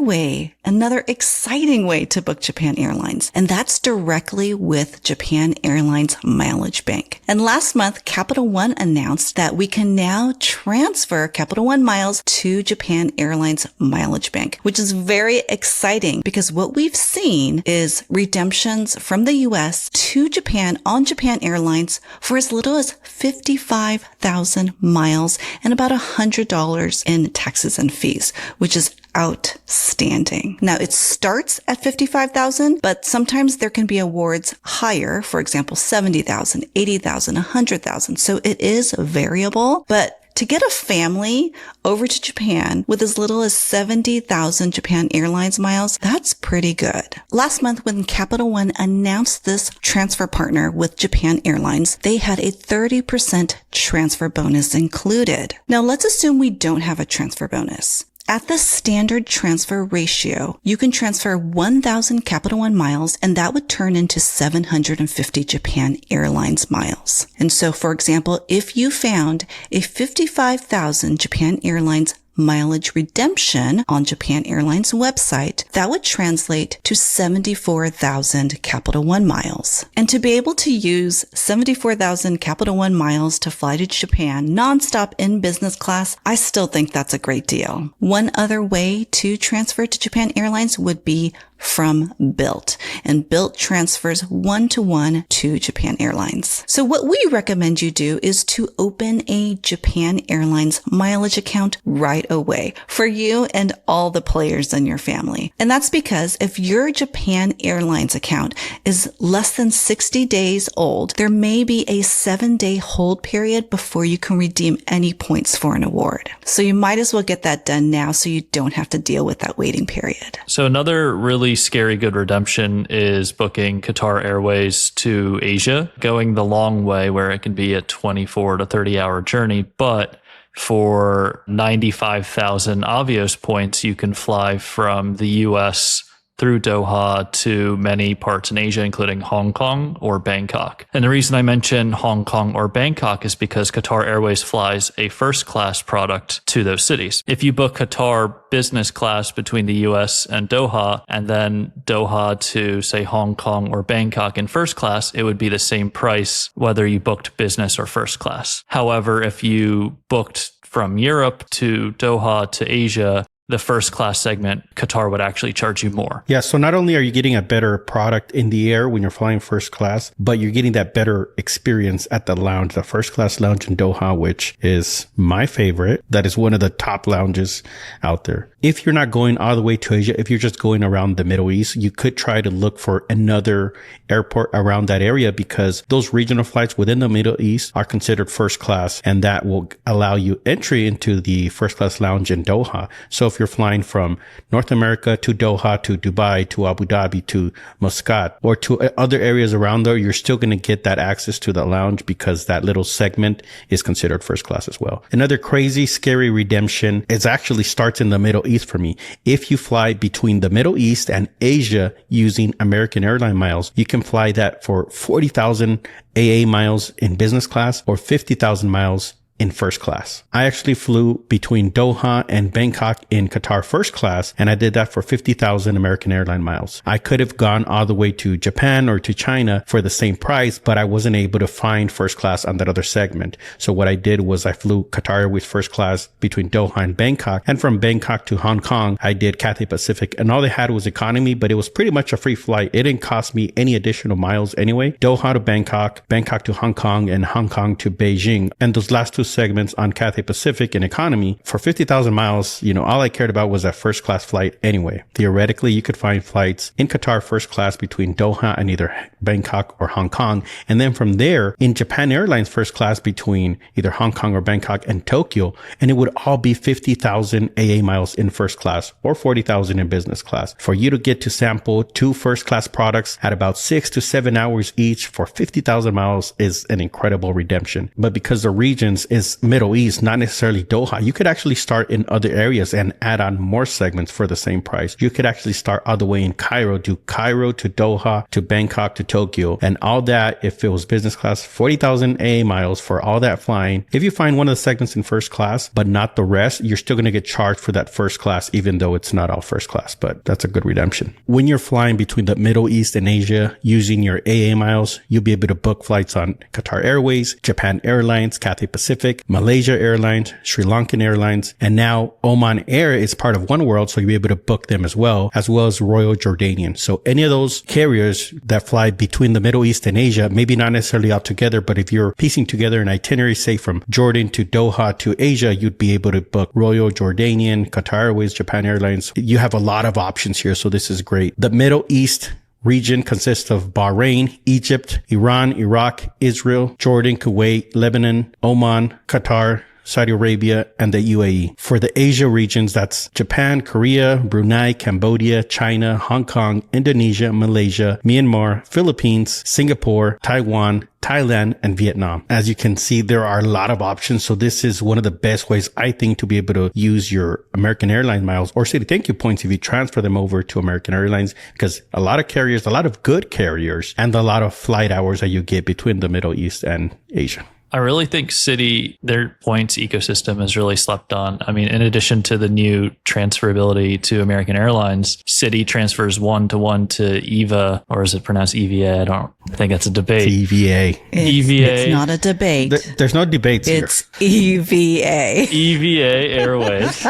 exciting way to book Japan Airlines, and that's directly with Japan Airlines Mileage Bank. And last month, Capital One announced that we can now transfer Capital One miles to Japan Airlines Mileage Bank, which is very exciting because what we've seen is redemptions from the US to Japan on Japan Airlines for as little as 55,000 miles and about $100 in taxes and fees, which is outstanding. Now it starts at 55,000, but sometimes there can be awards higher, for example, 70,000, 80,000, 100,000. So it is variable, but to get a family over to Japan with as little as 70,000 Japan Airlines miles, that's pretty good. Last month, when Capital One announced this transfer partner with Japan Airlines, they had a 30% transfer bonus included. Now, let's assume we don't have a transfer bonus. At the standard transfer ratio, you can transfer 1,000 Capital One miles, and that would turn into 750 Japan Airlines miles. And so, for example, if you found a 55,000 Japan Airlines mileage redemption on Japan Airlines website, that would translate to 74,000 Capital One miles. And to be able to use 74,000 Capital One miles to fly to Japan nonstop in business class, I still think that's a great deal. One other way to transfer to Japan Airlines would be from Bilt, and Bilt transfers one-to-one to Japan Airlines. So what we recommend you do is to open a Japan Airlines mileage account right away for you and all the players in your family. And that's because if your Japan Airlines account is less than 60 days old, there may be a 7-day hold period before you can redeem any points for an award. So you might as well get that done now so you don't have to deal with that waiting period. So another really scary good redemption is booking Qatar Airways to Asia, going the long way where it can be a 24 to 30 hour journey, but for 95,000 Avios points, you can fly from the US through Doha to many parts in Asia, including Hong Kong or Bangkok. And the reason I mention Hong Kong or Bangkok is because Qatar Airways flies a first class product to those cities. If you book Qatar business class between the US and Doha, and then Doha to, say, Hong Kong or Bangkok in first class, it would be the same price whether you booked business or first class. However, if you booked from Europe to Doha to Asia, the first class segment, Qatar would actually charge you more. Yeah. So not only are you getting a better product in the air when you're flying first class, but you're getting that better experience at the lounge, the first class lounge in Doha, which is my favorite. That is one of the top lounges out there. If you're not going all the way to Asia, if you're just going around the Middle East, you could try to look for another airport around that area because those regional flights within the Middle East are considered first class, and that will allow you entry into the first class lounge in Doha. So if you're flying from North America to Doha, to Dubai, to Abu Dhabi, to Muscat, or to other areas around there, you're still going to get that access to the lounge because that little segment is considered first class as well. Another crazy, scary redemption is actually starts in the Middle East for me. If you fly between the Middle East and Asia using American airline miles, you can fly that for 40,000 AA miles in business class or 50,000 miles in first class. I actually flew between Doha and Bangkok in Qatar first class, and I did that for 50,000 American airline miles. I could have gone all the way to Japan or to China for the same price, but I wasn't able to find first class on that other segment. So what I did was I flew Qatar Airways first class between Doha and Bangkok, and from Bangkok to Hong Kong, I did Cathay Pacific, and all they had was economy, but it was pretty much a free flight. It didn't cost me any additional miles anyway. Doha to Bangkok, Bangkok to Hong Kong, and Hong Kong to Beijing. And those last two segments on Cathay Pacific and economy for 50,000 miles, all I cared about was that first class flight anyway. Theoretically, you could find flights in Qatar first class between Doha and either Bangkok or Hong Kong. And then from there in Japan Airlines first class between either Hong Kong or Bangkok and Tokyo. And it would all be 50,000 AA miles in first class or 40,000 in business class. For you to get to sample two first class products at about 6 to 7 hours each for 50,000 miles is an incredible redemption. But because the regions is Middle East, not necessarily Doha, you could actually start in other areas and add on more segments for the same price. You could actually start all the way in Cairo, do Cairo to Doha to Bangkok to Tokyo, and all that, if it was business class, 40,000 AA miles for all that flying. If you find one of the segments in first class, but not the rest, you're still going to get charged for that first class, even though it's not all first class, but that's a good redemption. When you're flying between the Middle East and Asia using your AA miles, you'll be able to book flights on Qatar Airways, Japan Airlines, Cathay Pacific, Malaysia Airlines, Sri Lankan Airlines, and now Oman Air is part of One World, so you'll be able to book them as well as Royal Jordanian. So any of those carriers that fly between the Middle East and Asia, maybe not necessarily all together, but if you're piecing together an itinerary, say from Jordan to Doha to Asia, you'd be able to book Royal Jordanian, Qatar Airways, Japan Airlines. You have a lot of options here, so this is great. The Middle East region consists of Bahrain, Egypt, Iran, Iraq, Israel, Jordan, Kuwait, Lebanon, Oman, Qatar, Saudi Arabia, and the UAE. For the Asia regions, that's Japan, Korea, Brunei, Cambodia, China, Hong Kong, Indonesia, Malaysia, Myanmar, Philippines, Singapore, Taiwan, Thailand, and Vietnam. As you can see, there are a lot of options. So this is one of the best ways, I think, to be able to use your American Airlines miles or City Thank You points if you transfer them over to American Airlines, because a lot of carriers, a lot of good carriers, and a lot of flight hours that you get between the Middle East and Asia. I really think Citi, their points ecosystem is really slept on. I mean, in addition to the new transferability to American Airlines, Citi transfers one-to-one to EVA, or is it pronounced EVA? I don't think it's a debate. It's EVA. It's not a debate. There's no debates here. It's EVA. EVA Airways.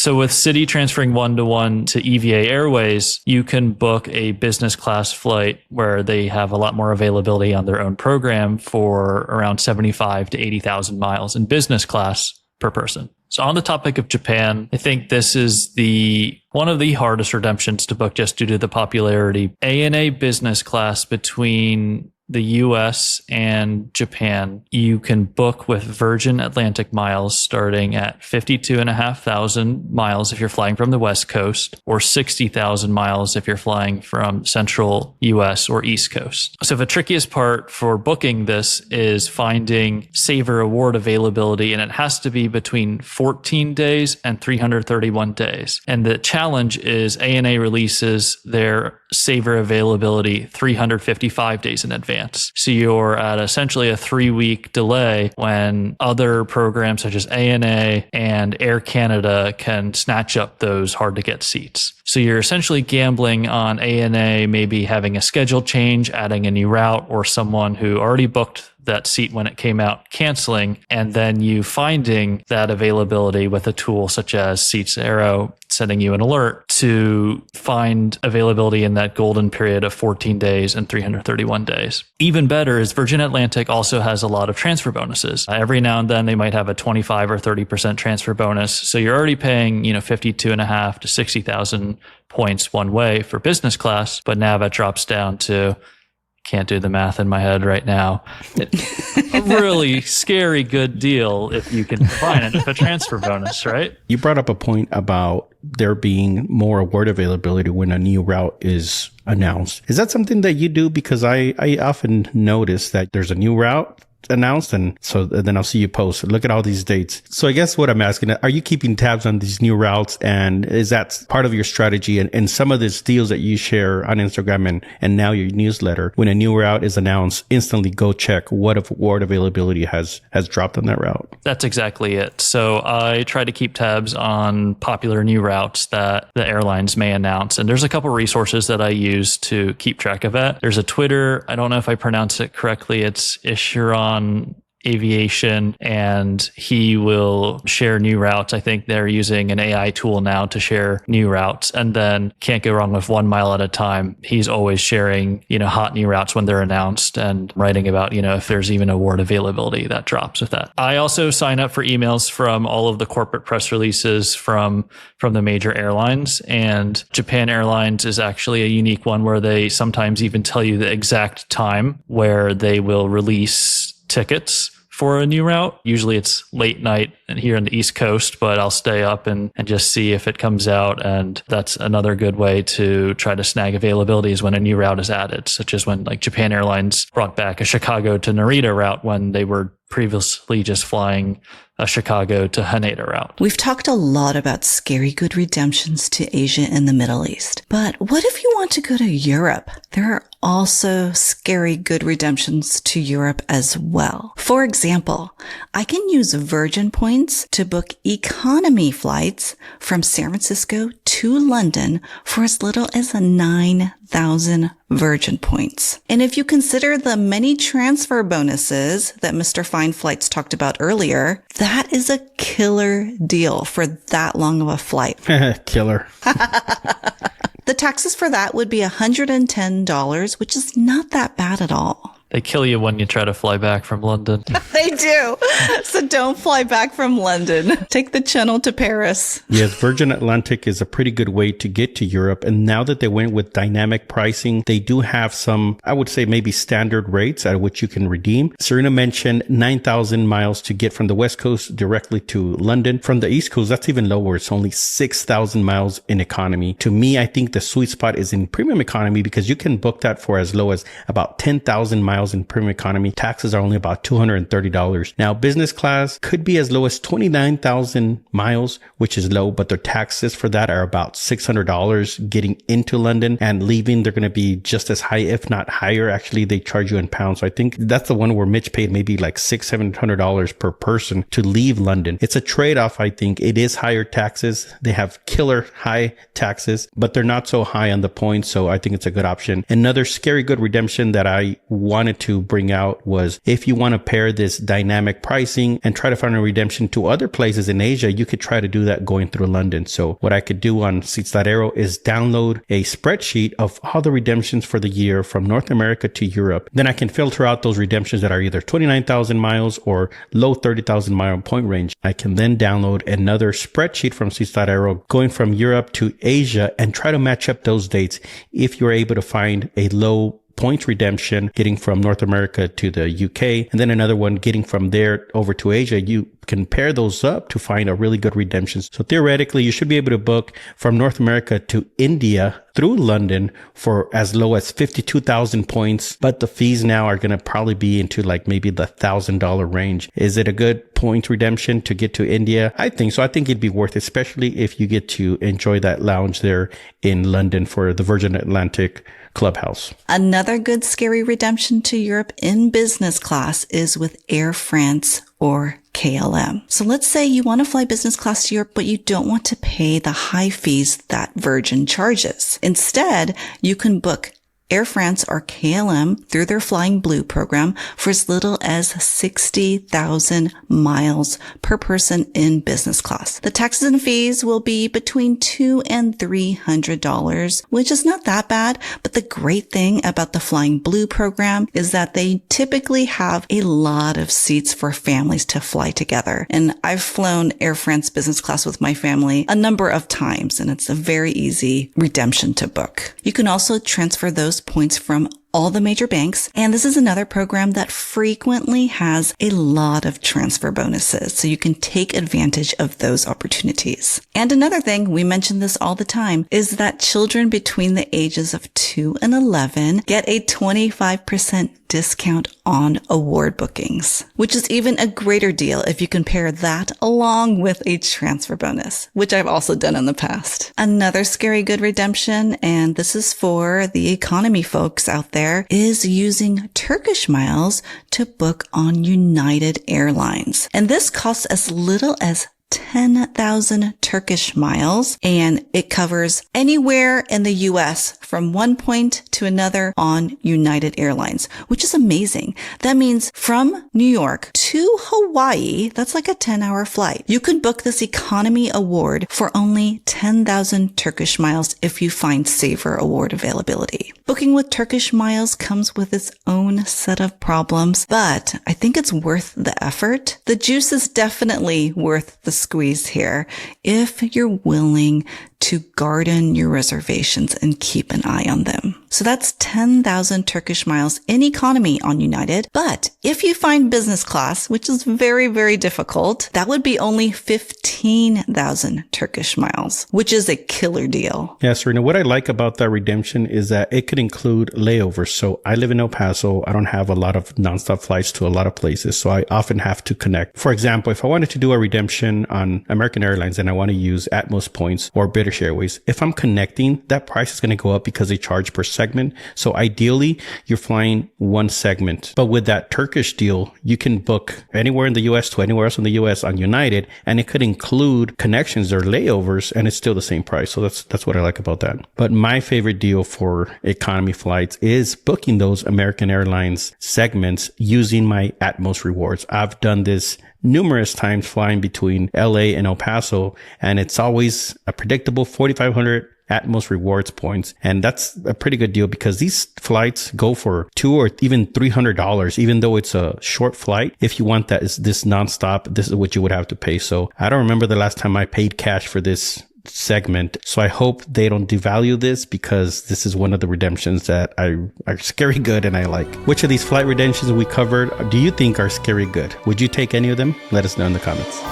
So with Citi transferring 1-to-1 to EVA Airways, you can book a business class flight where they have a lot more availability on their own program for around 75 to 80,000 miles in business class per person. So on the topic of Japan, I think this is one of the hardest redemptions to book just due to the popularity. ANA business class between the US and Japan, you can book with Virgin Atlantic miles starting at 52,500 miles if you're flying from the West Coast, or 60,000 miles if you're flying from Central US or East Coast. So the trickiest part for booking this is finding Saver Award availability, and it has to be between 14 days and 331 days. And the challenge is ANA releases their Saver availability 355 days in advance. So you're at essentially a 3-week delay when other programs such as ANA and Air Canada can snatch up those hard to get seats. So you're essentially gambling on ANA maybe having a schedule change, adding a new route, or someone who already booked that seat when it came out canceling, and then you finding that availability with a tool such as Seats.aero sending you an alert to find availability in that golden period of 14 days and 331 days. Even better is Virgin Atlantic also has a lot of transfer bonuses. Every now and then they might have a 25 or 30% transfer bonus. So you're already paying, 52.5 to 60,000 points one way for business class, but now that drops down to, can't do the math in my head right now. A really scary good deal if you can combine it with a transfer bonus, right? You brought up a point about there being more award availability when a new route is announced. Is that something that you do? Because I often notice that there's a new route announced, and so then I'll see you post, look at all these dates. So I guess what I'm asking, are you keeping tabs on these new routes, and is that part of your strategy and some of these deals that you share on Instagram and now your newsletter? When a new route is announced, instantly go check what award availability has dropped on that route. That's exactly it. So I try to keep tabs on popular new routes that the airlines may announce, and there's a couple resources that I use to keep track of that. There's a Twitter, I don't know if I pronounce it correctly, it's Ishiron Aviation, and he will share new routes. I think they're using an AI tool now to share new routes, and then can't go wrong with 1 mile at a time. He's always sharing, hot new routes when they're announced and writing about, if there's even award availability that drops with that. I also sign up for emails from all of the corporate press releases from the major airlines, and Japan Airlines is actually a unique one where they sometimes even tell you the exact time where they will release tickets for a new route. Usually it's late night and here on the East Coast, but I'll stay up and just see if it comes out. And that's another good way to try to snag availability is when a new route is added, such as when Japan Airlines brought back a Chicago to Narita route when they were previously just flying a Chicago to Haneda route. We've talked a lot about scary good redemptions to Asia and the Middle East. But what if you want to go to Europe? There are also scary good redemptions to Europe as well. For example, I can use Virgin points to book economy flights from San Francisco to London for as little as 9,000 Virgin points. And if you consider the many transfer bonuses that Mr. Fine Flights talked about earlier, that is a killer deal for that long of a flight. Killer. The taxes for that would be $110, which is not that bad at all. They kill you when you try to fly back from London. They do. So don't fly back from London. Take the channel to Paris. Yes, Virgin Atlantic is a pretty good way to get to Europe. And now that they went with dynamic pricing, they do have some, I would say maybe standard rates at which you can redeem. Serena mentioned 9,000 miles to get from the West Coast directly to London. From the East Coast, that's even lower. It's only 6,000 miles in economy. To me, I think the sweet spot is in premium economy because you can book that for as low as about 10,000 miles in premium economy. Taxes are only about $230. Now, business class could be as low as 29,000 miles, which is low, but their taxes for that are about $600 getting into London, and leaving, they're going to be just as high, if not higher. Actually, they charge you in pounds. So I think that's the one where Mitch paid maybe like $600-700 per person to leave London. It's a trade-off. I think it is higher taxes. They have killer high taxes, but they're not so high on the points. So I think it's a good option. Another scary good redemption that I wanted wanted to bring out was if you want to pair this dynamic pricing and try to find a redemption to other places in Asia, you could try to do that going through London. So what I could do on Seats.aero is download a spreadsheet of all the redemptions for the year from North America to Europe. Then I can filter out those redemptions that are either 29,000 miles or low 30,000 mile point range. I can then download another spreadsheet from Seats.aero going from Europe to Asia and try to match up those dates. If you're able to find a low points redemption getting from North America to the UK, and then another one getting from there over to Asia, you can pair those up to find a really good redemption. So theoretically, you should be able to book from North America to India through London for as low as 52,000 points. But the fees now are going to probably be into like maybe the $1,000 range. Is it a good point redemption to get to India? I think so. I think it'd be worth it, especially if you get to enjoy that lounge there in London for the Virgin Atlantic Clubhouse. Another good scary redemption to Europe in business class is with Air France or KLM. So let's say you want to fly business class to Europe, but you don't want to pay the high fees that Virgin charges. Instead, you can book Air France or KLM through their Flying Blue program for as little as 60,000 miles per person in business class. The taxes and fees will be between $200 and $300, which is not that bad. But the great thing about the Flying Blue program is that they typically have a lot of seats for families to fly together. And I've flown Air France business class with my family a number of times, and it's a very easy redemption to book. You can also transfer those points from all the major banks. And this is another program that frequently has a lot of transfer bonuses. So you can take advantage of those opportunities. And another thing, we mention this all the time, is that children between the ages of 2 and 11 get a 25% discount on award bookings, which is even a greater deal if you compare that along with a transfer bonus, which I've also done in the past. Another scary good redemption, and this is for the economy folks out there, is using Turkish miles to book on United Airlines. And this costs as little as 10,000 Turkish miles, and it covers anywhere in the US from one point to another on United Airlines, which is amazing. That means from New York to Hawaii, that's like a 10-hour flight. You can book this economy award for only 10,000 Turkish miles if you find saver award availability. Booking with Turkish miles comes with its own set of problems, but I think it's worth the effort. The juice is definitely worth the squeeze here if you're willing to garden your reservations and keep an eye on them. So that's 10,000 Turkish miles in economy on United. But if you find business class, which is very, very difficult, that would be only 15,000 Turkish miles, which is a killer deal. Yeah, Serena, what I like about that redemption is that it could include layovers. So I live in El Paso. I don't have a lot of nonstop flights to a lot of places. So I often have to connect. For example, if I wanted to do a redemption on American Airlines and I want to use Atmos points or British Airways, if I'm connecting, that price is going to go up because they charge per segment. So ideally, you're flying one segment. But with that Turkish deal, you can book anywhere in the US to anywhere else in the US on United, and it could include connections or layovers, and it's still the same price. So that's what I like about that. But my favorite deal for economy flights is booking those American Airlines segments using my Atmos rewards. I've done this numerous times flying between LA and El Paso, and it's always a predictable 4,500 Atmos rewards points. And that's a pretty good deal because these flights go for $200 or even $300, even though it's a short flight. If you want that is this nonstop, this is what you would have to pay. So I don't remember the last time I paid cash for this segment. So I hope they don't devalue this because this is one of the redemptions that are scary good and I like. Which of these flight redemptions we covered do you think are scary good? Would you take any of them? Let us know in the comments.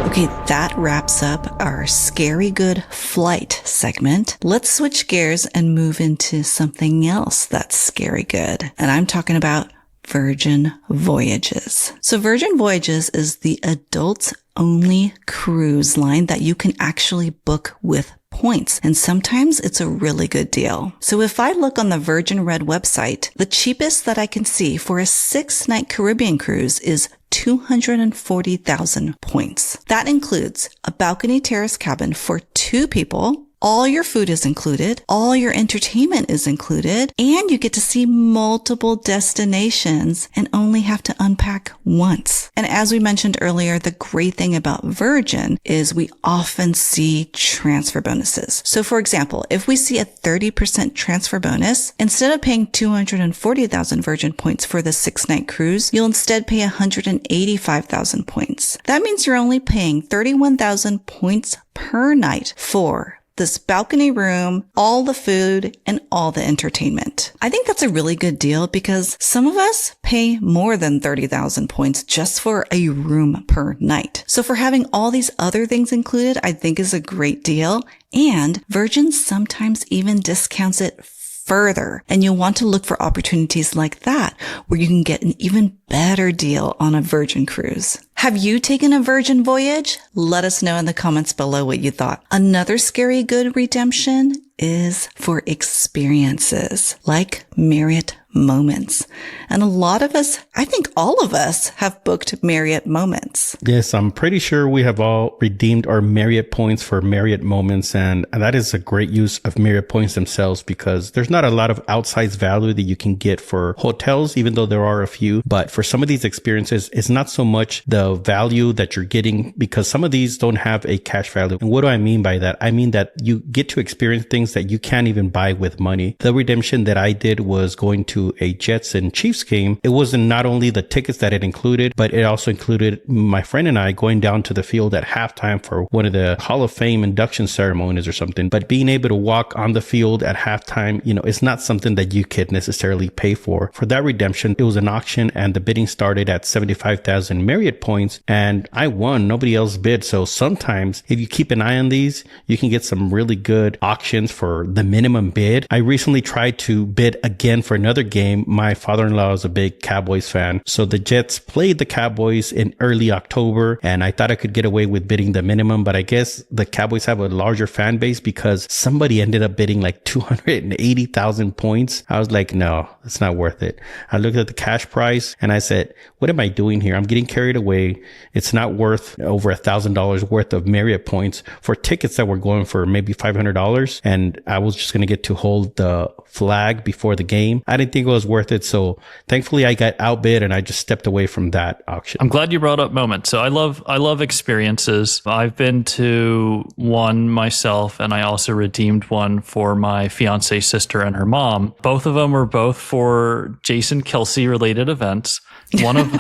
Okay, that wraps up our scary good flight segment. Let's switch gears and move into something else that's scary good. And I'm talking about Virgin Voyages. So Virgin Voyages is the adults only cruise line that you can actually book with points. And sometimes it's a really good deal. So if I look on the Virgin Red website, the cheapest that I can see for a 6-night Caribbean cruise is 240,000 points. That includes a balcony terrace cabin for 2 people, all your food is included, all your entertainment is included, and you get to see multiple destinations and only have to unpack once. And as we mentioned earlier, the great thing about Virgin is we often see transfer bonuses. So for example, if we see a 30% transfer bonus, instead of paying 240,000 Virgin points for the 6-night cruise, you'll instead pay 185,000 points. That means you're only paying 31,000 points per night for this balcony room, all the food, and all the entertainment. I think that's a really good deal because some of us pay more than 30,000 points just for a room per night. So for having all these other things included, I think is a great deal. And Virgin sometimes even discounts it further. And you'll want to look for opportunities like that where you can get an even better deal on a Virgin cruise. Have you taken a Virgin voyage? Let us know in the comments below what you thought. Another scary good redemption is for experiences like Marriott moments. And a lot of us, I think all of us, have booked Marriott moments. Yes, I'm pretty sure we have all redeemed our Marriott points for Marriott moments. And that is a great use of Marriott points themselves because there's not a lot of outsized value that you can get for hotels, even though there are a few. But for some of these experiences, it's not so much the value that you're getting because some of these don't have a cash value. And what do I mean by that? I mean that you get to experience things that you can't even buy with money. The redemption that I did was going to a Jets and Chiefs game. It wasn't not only the tickets that it included, but it also included my friend and I going down to the field at halftime for one of the Hall of Fame induction ceremonies or something. But being able to walk on the field at halftime, it's not something that you could necessarily pay for. For that redemption, it was an auction and the bidding started at 75,000 Marriott points and I won. Nobody else bid. So sometimes if you keep an eye on these, you can get some really good auctions for the minimum bid. I recently tried to bid again for another game. My father-in-law is a big Cowboys fan. So the Jets played the Cowboys in early October and I thought I could get away with bidding the minimum, but I guess the Cowboys have a larger fan base because somebody ended up bidding like 280,000 points. I was like, no, it's not worth it. I looked at the cash price and I said, what am I doing here? I'm getting carried away. It's not worth over $1,000 worth of Marriott points for tickets that were going for maybe $500. And I was just going to get to hold the flag before the game. I didn't think it was worth it. So thankfully I got outbid and I just stepped away from that auction. I'm glad you brought up moments. So I love experiences. I've been to one myself and I also redeemed one for my fiance's sister and her mom. Both of them were both for Jason Kelce related events. One of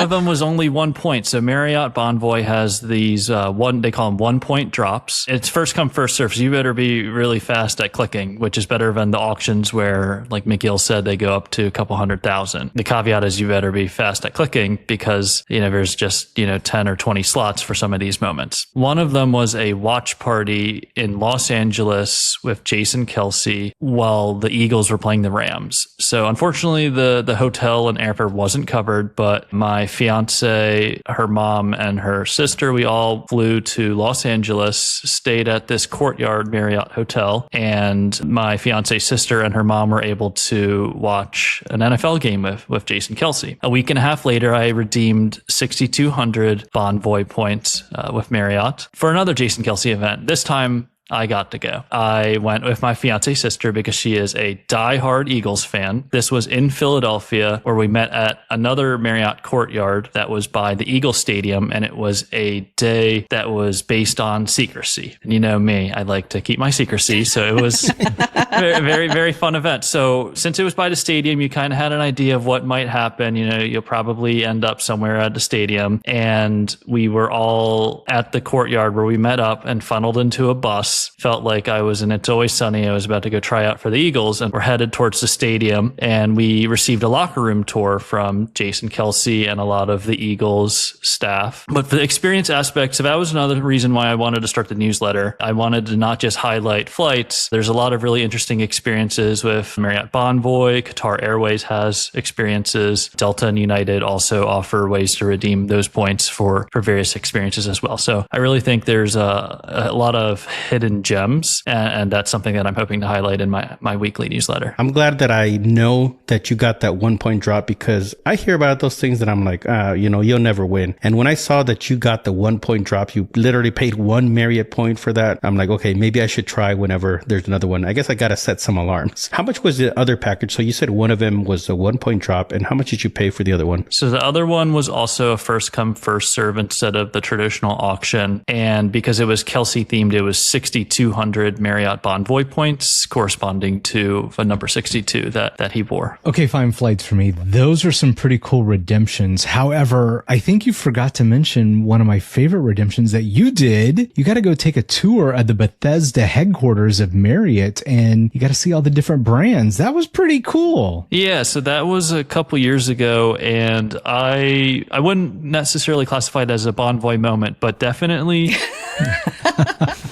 them was only 1 point. So Marriott Bonvoy has these they call them 1 point drops. It's first come, first serve. So you better be really fast at clicking, which is better than the auctions where, like McGill said, they go up to a couple 100,000. The caveat is you better be fast at clicking because, there's just, 10 or 20 slots for some of these moments. One of them was a watch party in Los Angeles with Jason Kelce while the Eagles were playing the Rams. So unfortunately, the hotel and airfare wasn't covered, but my fiance, her mom, and her sister, we all flew to Los Angeles, stayed at this Courtyard Marriott hotel, and my fiance's sister and her mom were able to watch an NFL game with Jason Kelce. A week and a half later, I redeemed 6,200 Bonvoy points with Marriott for another Jason Kelce event. This time, I got to go. I went with my fiance's sister because she is a diehard Eagles fan. This was in Philadelphia where we met at another Marriott Courtyard that was by the Eagles Stadium. And it was a day that was based on secrecy. And you know me, I like to keep my secrecy. So it was very, very, very fun event. So since it was by the stadium, you kind of had an idea of what might happen. You'll probably end up somewhere at the stadium. And we were all at the courtyard where we met up and funneled into a bus. Felt like I was in It's Always Sunny. I was about to go try out for the Eagles and we're headed towards the stadium. And we received a locker room tour from Jason Kelce and a lot of the Eagles staff. But for the experience aspects, that was another reason why I wanted to start the newsletter. I wanted to not just highlight flights. There's a lot of really interesting experiences with Marriott Bonvoy. Qatar Airways has experiences. Delta and United also offer ways to redeem those points for various experiences as well. So I really think there's a lot of hidden hidden gems. And that's something that I'm hoping to highlight in my weekly newsletter. I'm glad that I know that you got that 1 point drop, because I hear about those things and I'm like, you'll never win. And when I saw that you got the 1 point drop, you literally paid 1 Marriott point for that. I'm like, okay, maybe I should try whenever there's another one. I guess I got to set some alarms. How much was the other package? So you said one of them was a 1 point drop, and how much did you pay for the other one? So the other one was also a first come, first serve instead of the traditional auction. And because it was Kelsey themed, it was 6,200 Marriott Bonvoy points corresponding to the number 62 that he wore. Okay, fine flights for me. Those are some pretty cool redemptions. However, I think you forgot to mention one of my favorite redemptions that you did. You got to go take a tour at the Bethesda headquarters of Marriott, and you got to see all the different brands. That was pretty cool. Yeah, so that was a couple years ago, and I wouldn't necessarily classify it as a Bonvoy moment, but definitely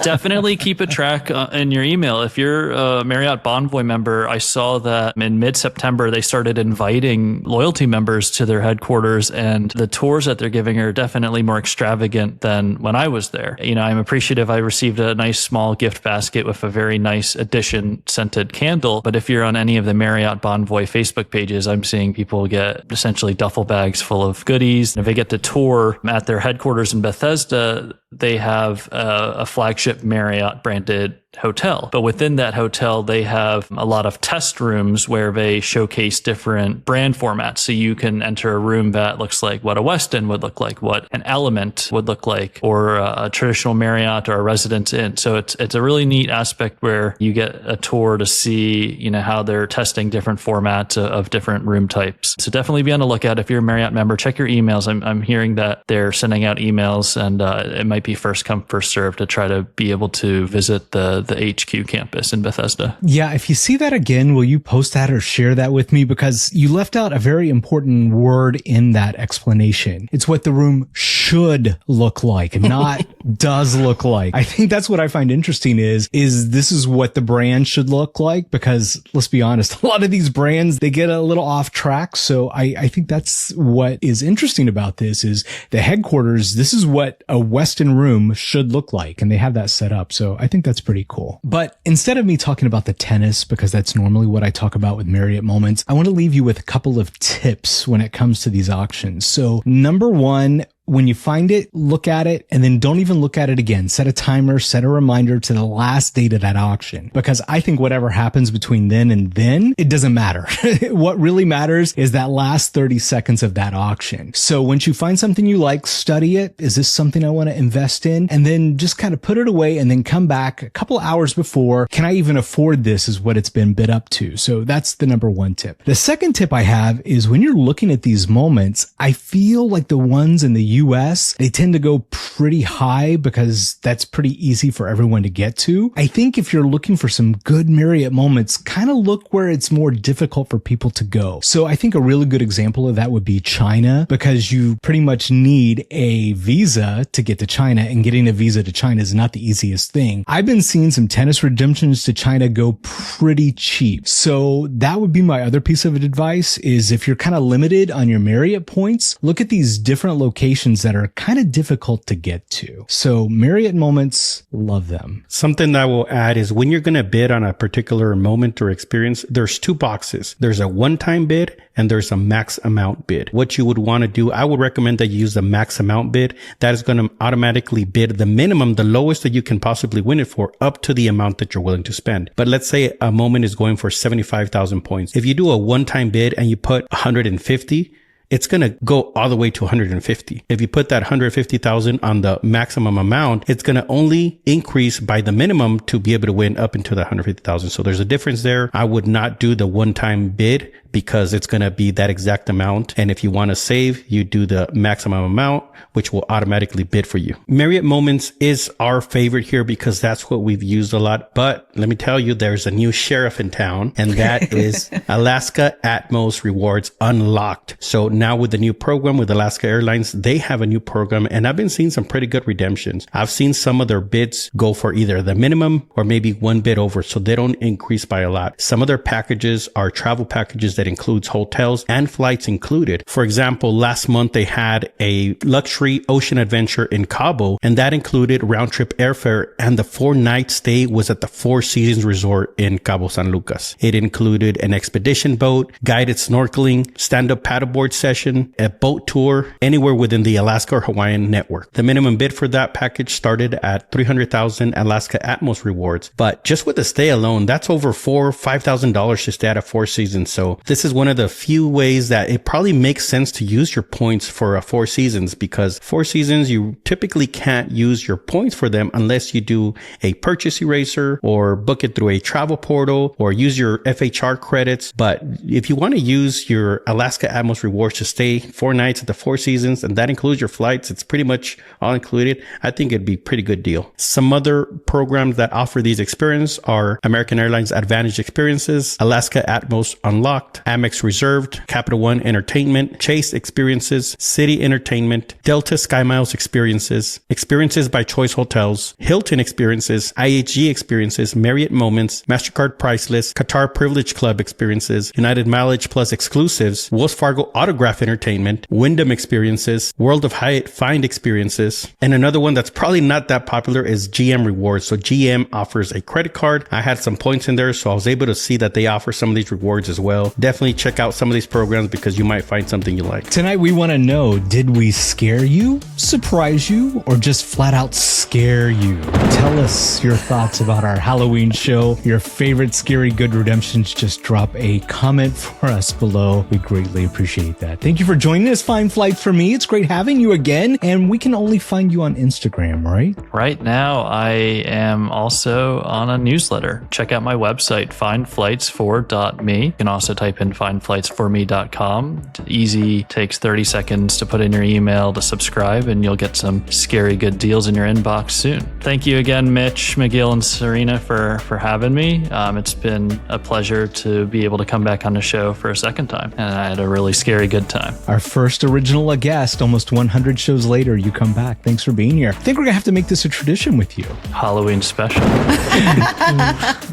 definitely keep a track in your email. If you're a Marriott Bonvoy member, I saw that in mid-September they started inviting loyalty members to their headquarters, and the tours that they're giving are definitely more extravagant than when I was there. I'm appreciative I received a nice small gift basket with a very nice edition scented candle, but if you're on any of the Marriott Bonvoy Facebook pages, I'm seeing people get essentially duffel bags full of goodies. And if they get to tour at their headquarters in Bethesda, they have a flagship Marriott branded hotel. But within that hotel, they have a lot of test rooms where they showcase different brand formats. So you can enter a room that looks like what a Westin would look like, what an Element would look like, or a traditional Marriott or a Residence Inn. So it's a really neat aspect where you get a tour to see, how they're testing different formats of different room types. So definitely be on the lookout. If you're a Marriott member, check your emails. I'm hearing that they're sending out emails, and it might be first come, first serve to try to be able to visit the HQ campus in Bethesda. Yeah, if you see that again, will you post that or share that with me? Because you left out a very important word in that explanation. It's what the room should look like, not does look like. I think that's what I find interesting is this is what the brand should look like, because let's be honest, a lot of these brands, they get a little off track. So I think that's what is interesting about this is the headquarters. This is what a Westin room should look like, and they have that set up. So I think that's pretty cool. But instead of me talking about the tennis, because that's normally what I talk about with Marriott Moments, I want to leave you with a couple of tips when it comes to these auctions. So number one, when you find it, look at it, and then don't even look at it again. Set a timer, set a reminder to the last date of that auction, because I think whatever happens between then and then, it doesn't matter. What really matters is that last 30 seconds of that auction. So once you find something you like, study it. Is this something I want to invest in? And then just kind of put it away and then come back a couple hours before. Can I even afford this is what it's been bid up to. So that's the number one tip. The second tip I have is when you're looking at these moments, I feel like the ones in the US, they tend to go pretty high because that's pretty easy for everyone to get to. I think if you're looking for some good Marriott moments, kind of look where it's more difficult for people to go. So I think a really good example of that would be China, because you pretty much need a visa to get to China, and getting a visa to China is not the easiest thing. I've been seeing some tennis redemptions to China go pretty cheap. So that would be my other piece of advice is if you're kind of limited on your Marriott points, look at these different locations that are kind of difficult to get to. So Marriott moments, love them. Something that I will add is when you're going to bid on a particular moment or experience, there's two boxes. There's a one-time bid and there's a max amount bid. What you would want to do, I would recommend that you use the max amount bid. That is going to automatically bid the minimum, the lowest that you can possibly win it for, up to the amount that you're willing to spend. But let's say a moment is going for 75,000 points. If you do a one-time bid and you put 150, it's going to go all the way to 150. If you put that 150,000 on the maximum amount, it's going to only increase by the minimum to be able to win up into the 150,000. So there's a difference there. I would not do the one-time bid because it's going to be that exact amount. And if you want to save, you do the maximum amount, which will automatically bid for you. Marriott Moments is our favorite here because that's what we've used a lot. But let me tell you, there's a new sheriff in town, and that is Alaska Atmos Rewards Unlocked. So now with the new program with Alaska Airlines, they have a new program, and I've been seeing some pretty good redemptions. I've seen some of their bids go for either the minimum or maybe one bid over, so they don't increase by a lot. Some of their packages are travel packages that includes hotels and flights included. For example, last month they had a luxury ocean adventure in Cabo, and that included round trip airfare, and the 4-night stay was at the Four Seasons Resort in Cabo San Lucas. It included an expedition boat, guided snorkeling, stand-up paddleboard session, a boat tour, anywhere within the Alaska or Hawaiian network. The minimum bid for that package started at 300,000 Alaska Atmos rewards, but just with the stay alone, that's over $5,000 to stay at a Four Seasons. So this is one of the few ways that it probably makes sense to use your points for a Four Seasons, because Four Seasons, you typically can't use your points for them unless you do a purchase eraser or book it through a travel portal or use your FHR credits. But if you want to use your Alaska Atmos rewards to stay 4 nights at the Four Seasons, and that includes your flights, it's pretty much all included, I think it'd be a pretty good deal. Some other programs that offer these experiences are American Airlines Advantage Experiences, Alaska Atmos Unlocked, Amex Reserved, Capital One Entertainment, Chase Experiences, City Entertainment, Delta SkyMiles Experiences, Experiences by Choice Hotels, Hilton Experiences, IHG Experiences, Marriott Moments, MasterCard Priceless, Qatar Privilege Club Experiences, United Mileage Plus Exclusives, Wells Fargo Autograph Entertainment, Wyndham Experiences, World of Hyatt Find Experiences, and another one that's probably not that popular is GM Rewards. So GM offers a credit card. I had some points in there, so I was able to see that they offer some of these rewards as well. Definitely check out some of these programs because you might find something you like. Tonight, we want to know, did we scare you, surprise you, or just flat out scare you? Tell us your thoughts about our Halloween show, your favorite scary good redemptions. Just drop a comment for us below. We greatly appreciate that. Thank you for joining us. Fine flight for me. It's great having you again. And we can only find you on Instagram, right? Right now, I am also on a newsletter. Check out my website, findflightsfor.me. You can also type in findflightsforme.com. It's easy, takes 30 seconds to put in your email to subscribe, and you'll get some scary good deals in your inbox soon. Thank you again, Mitch, McGill, and Serena for having me. It's been a pleasure to be able to come back on the show for a second time, and I had a really scary good time. Our first original guest, almost 100 shows later, you come back. Thanks for being here. I think we're going to have to make this a tradition with you. Halloween special.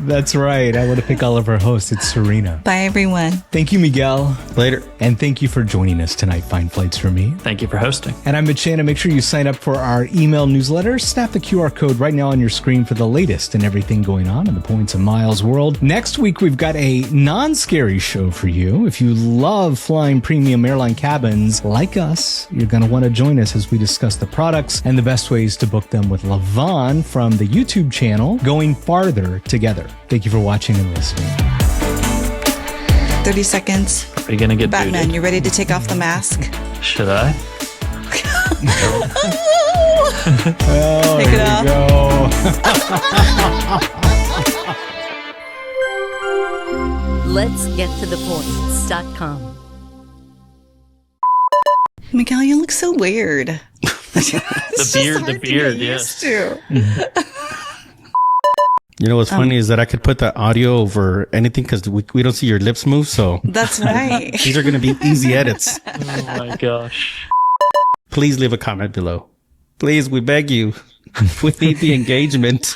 That's right. I want to pick all of our hosts. It's Serena. Bye, everyone. Thank you, Miguel. Later. And thank you for joining us tonight, Fine Flights for Me. Thank you for hosting. And I'm Mitch Shannon. Make sure you sign up for our email newsletter. Snap the QR code right now on your screen for the latest and everything going on in the Points and Miles world. Next week, we've got a non-scary show for you. If you love flying premium airline cabins like us, you're going to want to join us as we discuss the products and the best ways to book them with Lavon from the YouTube channel, Going Farther Together. Thank you for watching and listening. 30 seconds. Are you going to get Batman, booted? you ready to take off the mask? Should I? Oh, Take it off. Let's get to the points.com. Miguel, you look so weird. The beard, yes. You know what's funny is that I could put the audio over anything because we don't see your lips move. So That's right. these are going to be easy edits. Oh my gosh. Please leave a comment below. Please, we beg you. We need the engagement.